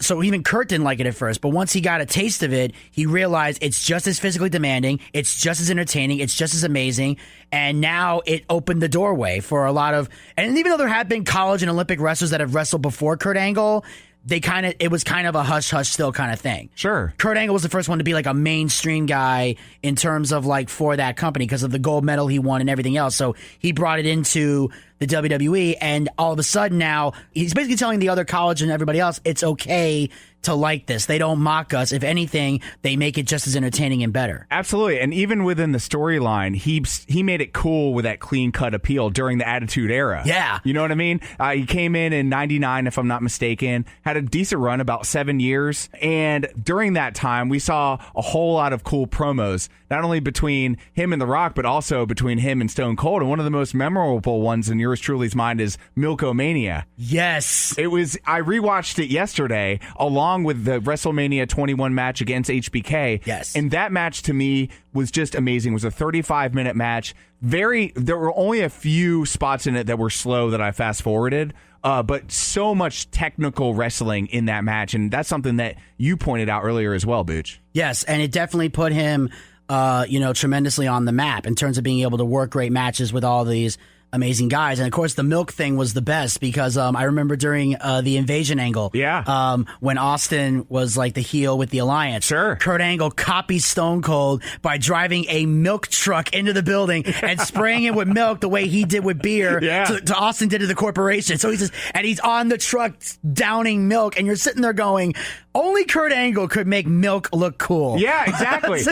So even Kurt didn't like it at first, but once he got a taste of it, he realized it's just as physically demanding, it's just as entertaining, it's just as amazing, and now it opened the doorway for a lot of. And even though there have been college and Olympic wrestlers that have wrestled before Kurt Angle, it was kind of a hush hush still kind of thing. Sure. Kurt Angle was the first one to be like a mainstream guy in terms of like for that company because of the gold medal he won and everything else. So he brought it into the WWE, and all of a sudden now he's basically telling the other college and everybody else it's okay to like this. They don't mock us. If anything, they make it just as entertaining and better. Absolutely. And even within the storyline, he made it cool with that clean-cut appeal during the Attitude Era. Yeah. You know what I mean? He came in 99, if I'm not mistaken, had a decent run, about 7 years. And during that time, we saw a whole lot of cool promos, not only between him and The Rock, but also between him and Stone Cold. And one of the most memorable ones in yours truly's mind is Milk-O-Mania. Yes. I rewatched it yesterday, along with the WrestleMania 21 match against HBK. Yes. And that match to me was just amazing. It was a 35-minute match. There were only a few spots in it that were slow that I fast forwarded. But so much technical wrestling in that match. And that's something that you pointed out earlier as well, Bucci. Yes. And it definitely put him, tremendously on the map in terms of being able to work great matches with all these amazing guys. And of course the milk thing was the best because I remember during the Invasion angle, when Austin was like the heel with the Alliance, Kurt Angle copies Stone Cold by driving a milk truck into the building and spraying it with milk the way he did with beer to Austin did to the corporation. So he's on the truck downing milk, and you're sitting there going, only Kurt Angle could make milk look cool. Yeah, exactly.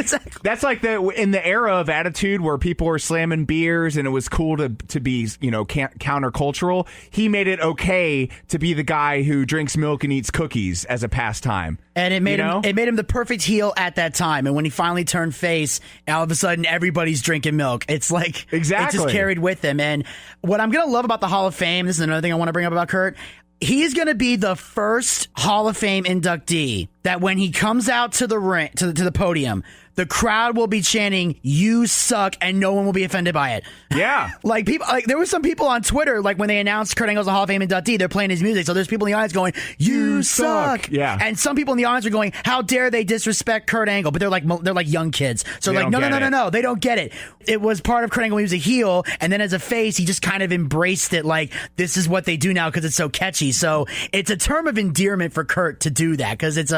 That's like in the era of Attitude where people were slamming beers and it was cool to be, countercultural. He made it okay to be the guy who drinks milk and eats cookies as a pastime. And it made him the perfect heel at that time. And when he finally turned face, all of a sudden everybody's drinking milk. It's like it just carried with him. And what I'm gonna love about the Hall of Fame, this is another thing I want to bring up about Kurt. He's going to be the first Hall of Fame inductee that when he comes out to the ring, to the podium, the crowd will be chanting, "You suck," and no one will be offended by it. Yeah. There were some people on Twitter, like when they announced Kurt Angle's a Hall of Fame inductee, they're playing his music. So there's people in the audience going, "You suck." Yeah. And some people in the audience are going, "How dare they disrespect Kurt Angle?" But they're like young kids. So no, they don't get it. It was part of Kurt Angle when he was a heel, and then as a face, he just kind of embraced it like, this is what they do now because it's so catchy. So it's a term of endearment for Kurt to do that because it's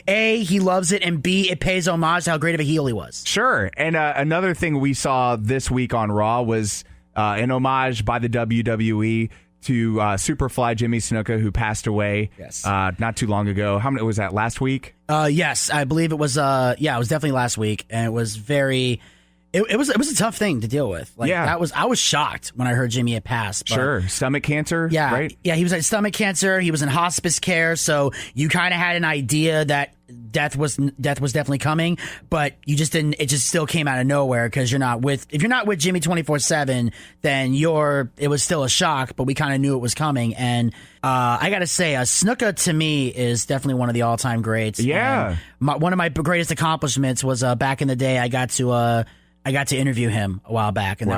A, he loves it, and B, it pays homage to how great of a heel he was. Sure. And another thing we saw this week on Raw was an homage by the WWE to Superfly Jimmy Snuka, who passed away not too long ago. How many was that, last week? Yes, I believe it was. It was definitely last week, and it was very. It was a tough thing to deal with. I was shocked when I heard Jimmy had passed. But sure, stomach cancer. Yeah, right. Yeah, he was at stomach cancer. He was in hospice care, so you kind of had an idea that death was definitely coming, but you just didn't. It just still came out of nowhere because if you're not with Jimmy 24/7, then it was still a shock. But we kind of knew it was coming, and I got to say, Snuka to me is definitely one of the all-time greats. Yeah, one of my greatest accomplishments was back in the day. I got to interview him a while back, and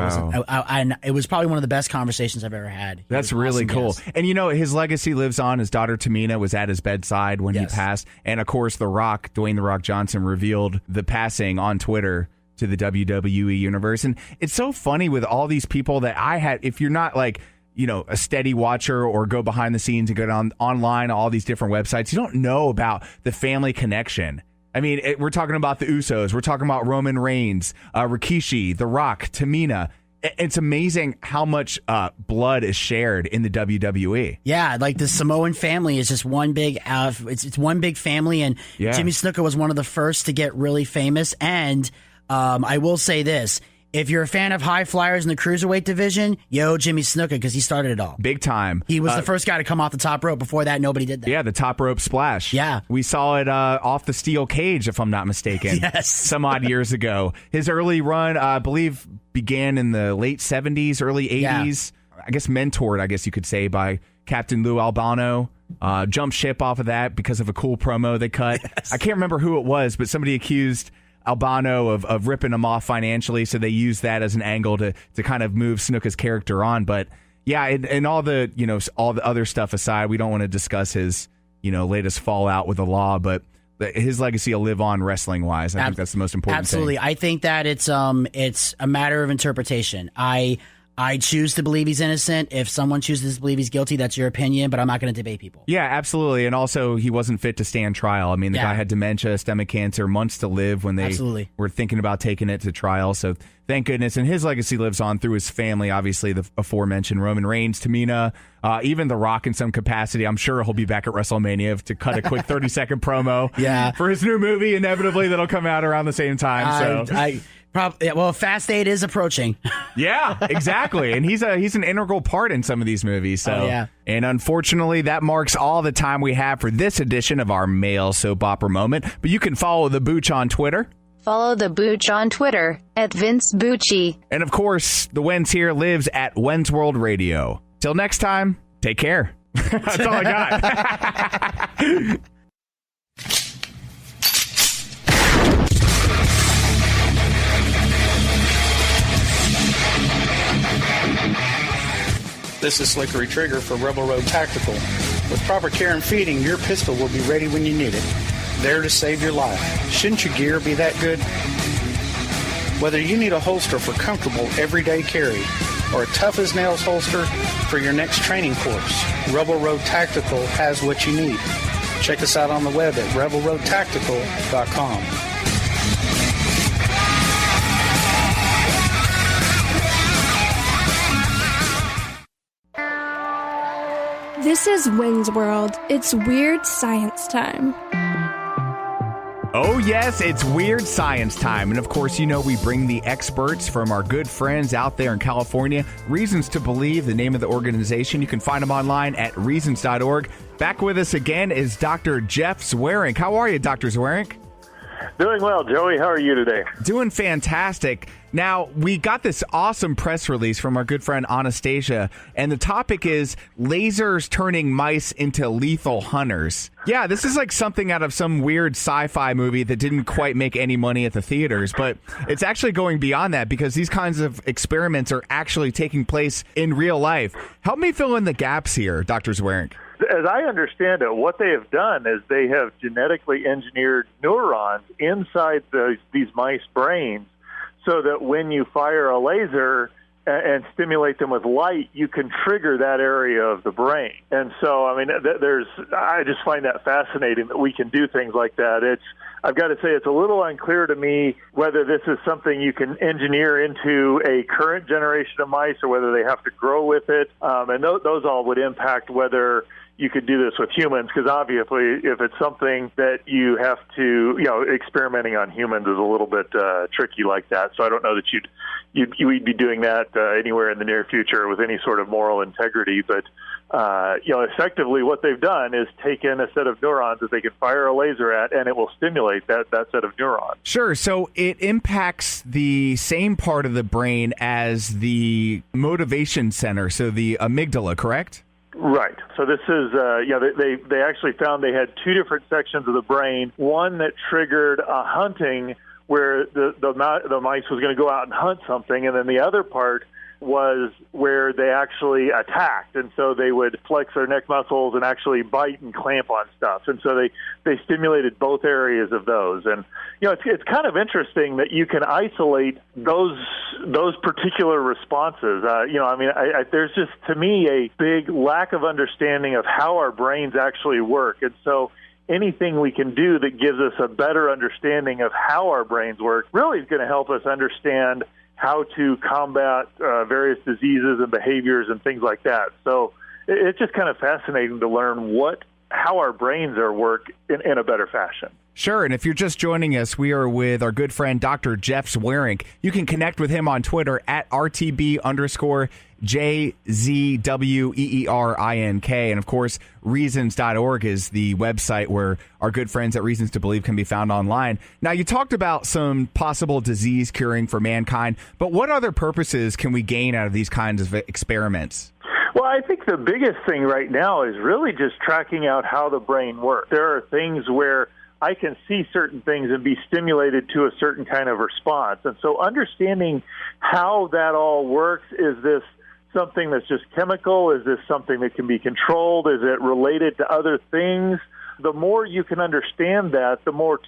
it was probably one of the best conversations I've ever had. That's really cool. Guest. And his legacy lives on. His daughter Tamina was at his bedside when he passed, and of course, Dwayne "The Rock" Johnson revealed the passing on Twitter to the WWE universe. And it's so funny with all these people that I had. If you're not like a steady watcher or go behind the scenes and go online, all these different websites, you don't know about the family connection. I mean, we're talking about the Usos. We're talking about Roman Reigns, Rikishi, The Rock, Tamina. It's amazing how much blood is shared in the WWE. Yeah, like the Samoan family is just one big. It's one big family, and Jimmy Snuka was one of the first to get really famous. And I will say this. If you're a fan of high flyers in the cruiserweight division, Jimmy Snuka, because he started it all. Big time. He was the first guy to come off the top rope. Before that, nobody did that. Yeah, the top rope splash. Yeah. We saw it off the steel cage, if I'm not mistaken. Yes. Some odd years ago. His early run, I believe, began in the late 70s, early 80s. Yeah. I guess mentored, you could say, by Captain Lou Albano. Jumped ship off of that because of a cool promo they cut. Yes. I can't remember who it was, but somebody accused Albano of ripping him off financially, so they used that as an angle to kind of move Snuka's character on. But Yeah, and all the other stuff aside, we don't want to discuss his latest fallout with the law, but his legacy will live on wrestling wise. I think that's the most important Absolutely. thing. I think that it's a matter of interpretation. I choose to believe he's innocent. If someone chooses to believe he's guilty, that's your opinion, but I'm not going to debate people. Yeah, absolutely. And also, he wasn't fit to stand trial. I mean, the guy had dementia, stomach cancer, months to live when they were thinking about taking it to trial. So thank goodness. And his legacy lives on through his family, obviously, the aforementioned Roman Reigns, Tamina, even The Rock in some capacity. I'm sure he'll be back at WrestleMania to cut a quick 30-second promo for his new movie, inevitably, that'll come out around the same time. Fast 8 is approaching. Yeah, exactly. And he's an integral part in some of these movies. So, And unfortunately, that marks all the time we have for this edition of our male soap opera moment. But you can follow the Booch on Twitter. Follow the Booch on Twitter at Vince Bucci. And of course, the Wens here lives at Wens World Radio. Till next time, take care. That's all I got. This is Slickery Trigger for Rebel Road Tactical. With proper care and feeding, your pistol will be ready when you need it. There to save your life. Shouldn't your gear be that good? Whether you need a holster for comfortable everyday carry or a tough-as-nails holster for your next training course, Rebel Road Tactical has what you need. Check us out on the web at rebelroadtactical.com. This is Wins World. It's weird science time. Oh, yes, it's weird science time. And of course, we bring the experts from our good friends out there in California. Reasons to Believe, the name of the organization. You can find them online at reasons.org. Back with us again is Dr. Jeff Zweerink. How are you, Dr. Zweerink? Doing well, Joey. How are you today? Doing fantastic. Now, we got this awesome press release from our good friend Anastasia, and the topic is lasers turning mice into lethal hunters. Yeah, this is like something out of some weird sci-fi movie that didn't quite make any money at the theaters, but it's actually going beyond that because these kinds of experiments are actually taking place in real life. Help me fill in the gaps here, Dr. Zweerink. As I understand it, what they have done is they have genetically engineered neurons inside these mice brains so that when you fire a laser and stimulate them with light, you can trigger that area of the brain. And so, I mean, I just find that fascinating that we can do things like that. I've got to say, it's a little unclear to me whether this is something you can engineer into a current generation of mice or whether they have to grow with it. And those all would impact whether you could do this with humans, because obviously if it's something that you have to, experimenting on humans is a little bit tricky like that. So I don't know that you'd be doing that anywhere in the near future with any sort of moral integrity. But, effectively what they've done is taken a set of neurons that they can fire a laser at, and it will stimulate that set of neurons. Sure. So it impacts the same part of the brain as the motivation center, so the amygdala, correct? Right. So this is, they actually found they had two different sections of the brain, one that triggered a hunting where the mice was going to go out and hunt something, and then the other part was where they actually attacked, and so they would flex their neck muscles and actually bite and clamp on stuff, and so they stimulated both areas of those. And it's kind of interesting that you can isolate those particular responses. There's just, to me, a big lack of understanding of how our brains actually work, and so anything we can do that gives us a better understanding of how our brains work really is going to help us understand how to combat various diseases and behaviors and things like that. So it's just kind of fascinating to learn how our brains work in a better fashion. Sure, and if you're just joining us, we are with our good friend Dr. Jeff Zweerink. You can connect with him on Twitter at RTB_JZWEERINK. And of course, reasons.org is the website where our good friends at Reasons to Believe can be found online. Now, you talked about some possible disease curing for mankind, but what other purposes can we gain out of these kinds of experiments? Well, I think the biggest thing right now is really just tracking out how the brain works. There are things where I can see certain things and be stimulated to a certain kind of response. And so understanding how that all works is this something that's just chemical? Is this something that can be controlled? Is it related to other things? The more you can understand that, the more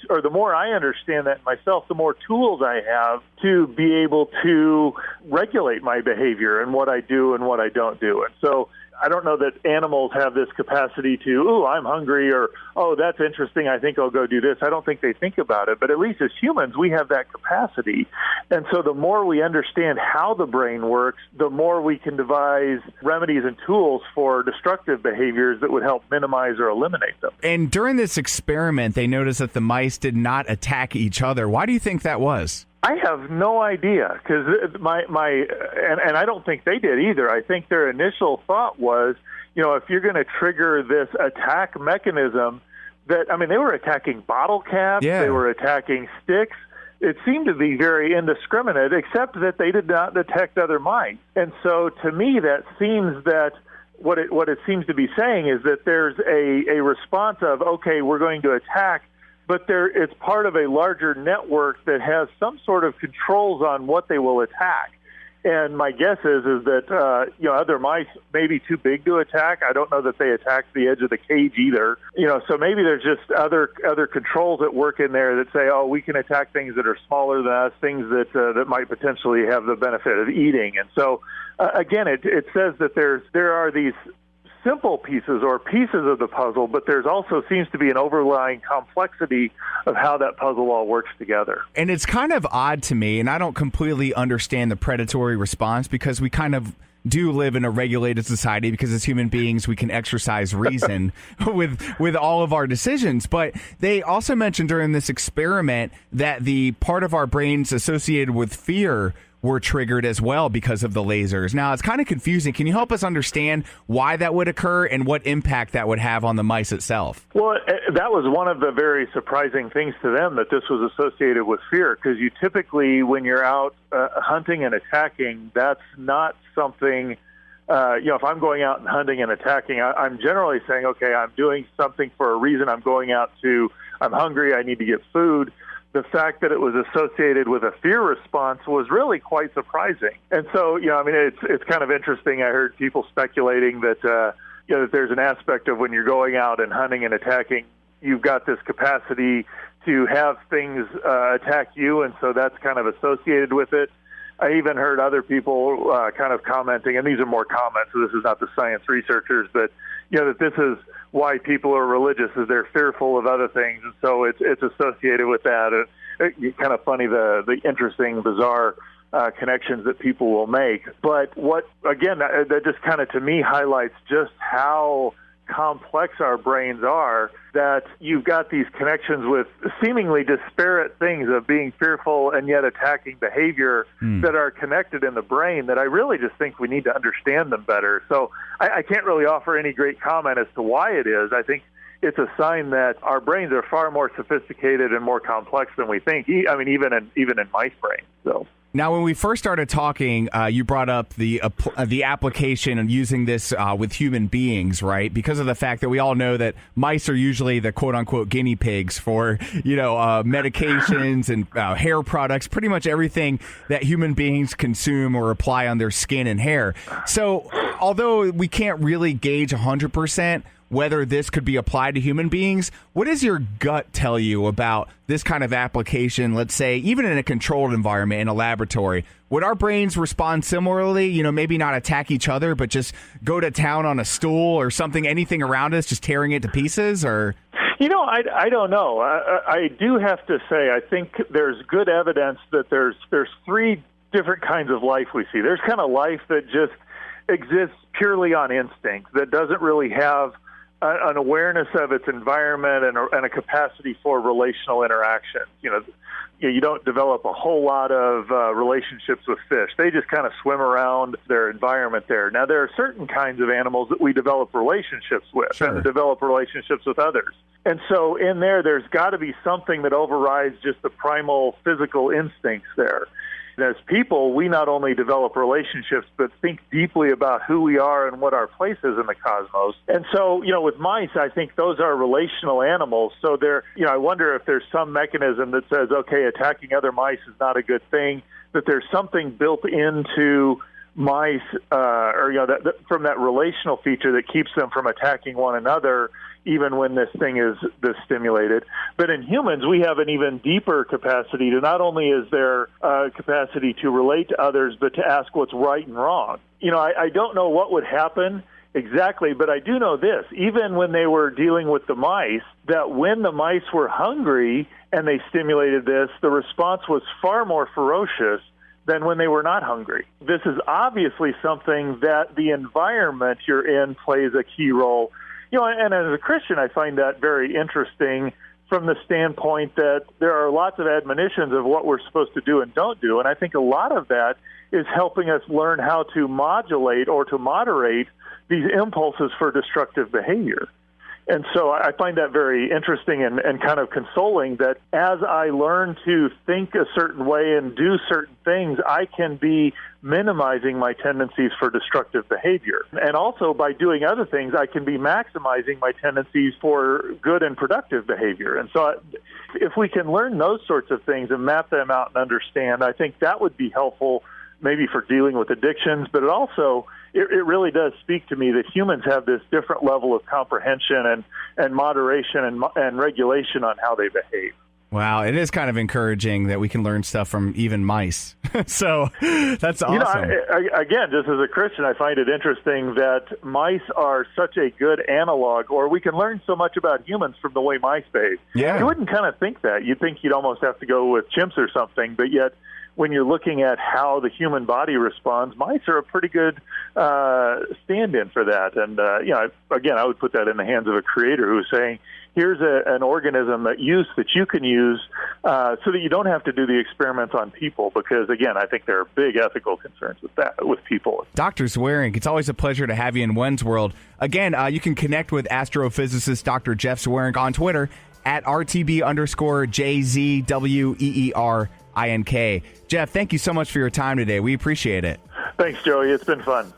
I understand that myself, the more tools I have to be able to regulate my behavior and what I do and what I don't do. And so I don't know that animals have this capacity to, ooh, I'm hungry, or, oh, that's interesting, I think I'll go do this. I don't think they think about it. But at least as humans, we have that capacity. And so the more we understand how the brain works, the more we can devise remedies and tools for destructive behaviors that would help minimize or eliminate them. And during this experiment, they noticed that the mice did not attack each other. Why do you think that was? I have no idea, because and I don't think they did either. I think their initial thought was, if you're going to trigger this attack mechanism, they were attacking bottle caps, they were attacking sticks. It seemed to be very indiscriminate, except that they did not detect other mice. And so, to me, that seems that what it seems to be saying is that there's a response of, okay, we're going to attack, but it's part of a larger network that has some sort of controls on what they will attack. And my guess is that other mice may be too big to attack. I don't know that they attacked the edge of the cage either. So maybe there's just other controls at work in there that say, oh, we can attack things that are smaller than us, things that might potentially have the benefit of eating. And so again, it says that there are these simple pieces or pieces of the puzzle, but there's also seems to be an overlying complexity of how that puzzle all works together. And it's kind of odd to me, and I don't completely understand the predatory response, because we kind of do live in a regulated society, because as human beings we can exercise reason with all of our decisions. But they also mentioned during this experiment that the part of our brains associated with fear were triggered as well because of the lasers. Now, it's kind of confusing. Can you help us understand why that would occur and what impact that would have on the mice itself? Well, that was one of the very surprising things to them, that this was associated with fear, because you typically, when you're out hunting and attacking, that's not something, if I'm going out and hunting and attacking, I'm generally saying, okay, I'm doing something for a reason. I'm hungry, I need to get food. The fact that it was associated with a fear response was really quite surprising. And so, it's kind of interesting. I heard people speculating that, that there's an aspect of when you're going out and hunting and attacking, you've got this capacity to have things attack you, and so that's kind of associated with it. I even heard other people kind of commenting, and these are more comments, so this is not the science researchers, but that this is why people are religious, is they're fearful of other things, and so it's associated with that. It's kind of funny, the interesting, bizarre connections that people will make. But that just kind of, to me, highlights just how complex our brains are, that you've got these connections with seemingly disparate things of being fearful and yet attacking behavior that are connected in the brain, that I really just think we need to understand them better. So I can't really offer any great comment as to why it is. I think it's a sign that our brains are far more sophisticated and more complex than we think, even in mice brains. So. Now, when we first started talking, you brought up the application of using this with human beings, right? Because of the fact that we all know that mice are usually the quote-unquote guinea pigs for, medications and hair products, pretty much everything that human beings consume or apply on their skin and hair. So, although we can't really gauge 100% whether this could be applied to human beings, what does your gut tell you about this kind of application, let's say, even in a controlled environment, in a laboratory? Would our brains respond similarly, maybe not attack each other, but just go to town on a stool or something, anything around us, just tearing it to pieces? Or I don't know. I do have to say, I think there's good evidence that there's three different kinds of life we see. There's kind of life that just exists purely on instinct, that doesn't really have an awareness of its environment and a capacity for relational interaction. You don't develop a whole lot of relationships with fish. They just kind of swim around their environment there. Now, there are certain kinds of animals that we develop relationships with and develop relationships with others. And so in there's got to be something that overrides just the primal physical instincts there. As people, we not only develop relationships, but think deeply about who we are and what our place is in the cosmos. And so, with mice, I think those are relational animals. So I wonder if there's some mechanism that says, okay, attacking other mice is not a good thing, that there's something built into mice, from that relational feature that keeps them from attacking one another, even when this thing is this stimulated. But in humans, we have an even deeper capacity to not only is there a capacity to relate to others, but to ask what's right and wrong. I don't know what would happen exactly, but I do know this. Even when they were dealing with the mice, that when the mice were hungry and they stimulated this, the response was far more ferocious than when they were not hungry. This is obviously something that the environment you're in plays a key role. And as a Christian, I find that very interesting from the standpoint that there are lots of admonitions of what we're supposed to do and don't do. And I think a lot of that is helping us learn how to modulate or to moderate these impulses for destructive behavior. And so I find that very interesting and kind of consoling that as I learn to think a certain way and do certain things, I can be minimizing my tendencies for destructive behavior. And also by doing other things, I can be maximizing my tendencies for good and productive behavior. And so if we can learn those sorts of things and map them out and understand, I think that would be helpful maybe for dealing with addictions, but it really does speak to me that humans have this different level of comprehension and moderation and regulation on how they behave. Wow, it is kind of encouraging that we can learn stuff from even mice. So that's awesome. Again, just as a Christian, I find it interesting that mice are such a good analog, or we can learn so much about humans from the way mice behave. Yeah. You wouldn't kind of think that. You'd think you'd almost have to go with chimps or something, but yet when you're looking at how the human body responds, mice are a pretty good stand-in for that. And, I would put that in the hands of a creator who's saying, here's an organism that you can use so that you don't have to do the experiments on people, because, again, I think there are big ethical concerns with people. Dr. Zweerink, it's always a pleasure to have you in Wen's World. Again, you can connect with astrophysicist Dr. Jeff Zweerink on Twitter at RTB_JZWEERINK. Jeff, thank you so much for your time today. We appreciate it. Thanks, Joey. It's been fun.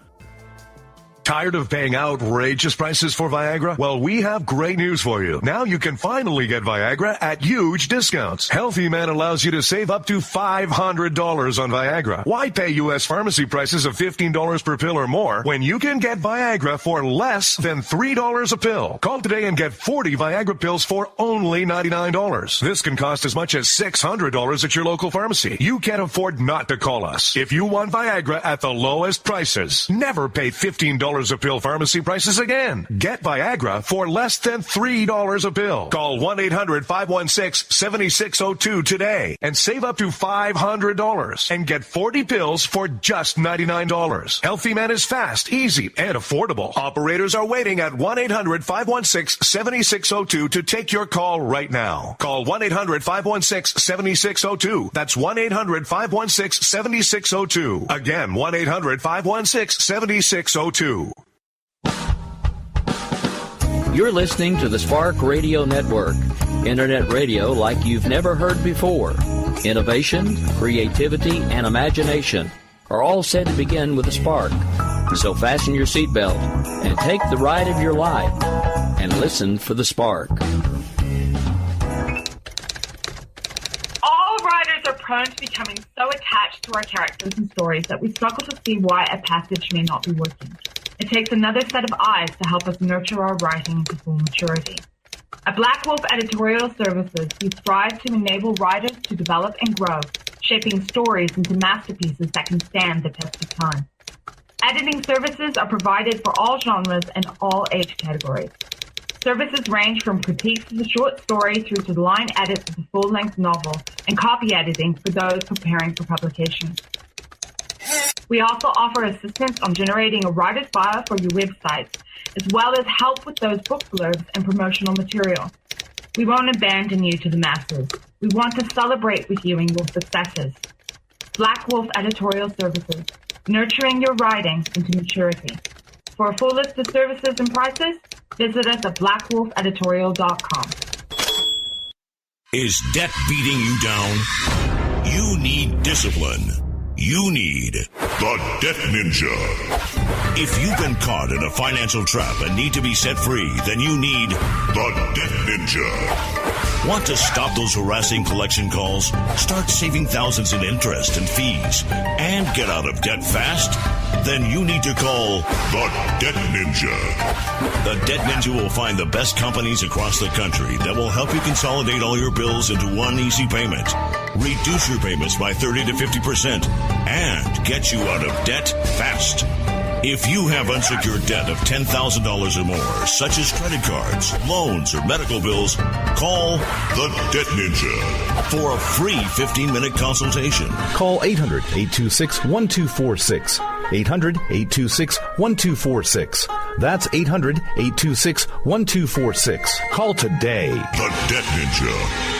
Tired of paying outrageous prices for Viagra? Well, we have great news for you. Now you can finally get Viagra at huge discounts. Healthy Man allows you to save up to $500 on Viagra. Why pay U.S. pharmacy prices of $15 per pill or more when you can get Viagra for less than $3 a pill? Call today and get 40 Viagra pills for only $99. This can cost as much as $600 at your local pharmacy. You can't afford not to call us. If you want Viagra at the lowest prices, never pay $15 a pill pharmacy prices again. Get Viagra for less than $3 a pill. Call 1-800-516-7602 today and save up to $500 and get 40 pills for just $99. Healthy Man is fast, easy, and affordable. Operators are waiting at 1-800-516-7602 to take your call right now. Call 1-800-516-7602. That's 1-800-516-7602. Again, 1-800-516-7602. You're listening to the Spark Radio Network, internet radio like you've never heard before. Innovation, creativity, and imagination are all said to begin with a spark. So fasten your seatbelt and take the ride of your life and listen for the spark. All writers are prone to becoming so attached to our characters and stories that we struggle to see why a passage may not be working. It takes another set of eyes to help us nurture our writing into full maturity. At Black Wolf Editorial Services, we strive to enable writers to develop and grow, shaping stories into masterpieces that can stand the test of time. Editing services are provided for all genres and all age categories. Services range from critiques of the short story through to line edits of the full-length novel and copy editing for those preparing for publication. We also offer assistance on generating a writer's bio for your websites, as well as help with those book blurbs and promotional material. We won't abandon you to the masses. We want to celebrate with you in your successes. Black Wolf Editorial Services, nurturing your writing into maturity. For a full list of services and prices, visit us at blackwolfeditorial.com. Is debt beating you down? You need discipline. You need the Debt Ninja. If you've been caught in a financial trap and need to be set free, then you need the Debt Ninja. Want to stop those harassing collection calls? Start saving thousands in interest and fees and get out of debt fast? Then you need to call the Debt Ninja. The Debt Ninja will find the best companies across the country that will help you consolidate all your bills into one easy payment, reduce your payments by 30 to 50%, and get you out of debt fast. If you have unsecured debt of $10,000 or more, such as credit cards, loans, or medical bills, call the Debt Ninja for a free 15-minute consultation. Call 800-826-1246. 800-826-1246. That's 800-826-1246. Call today. The Debt Ninja.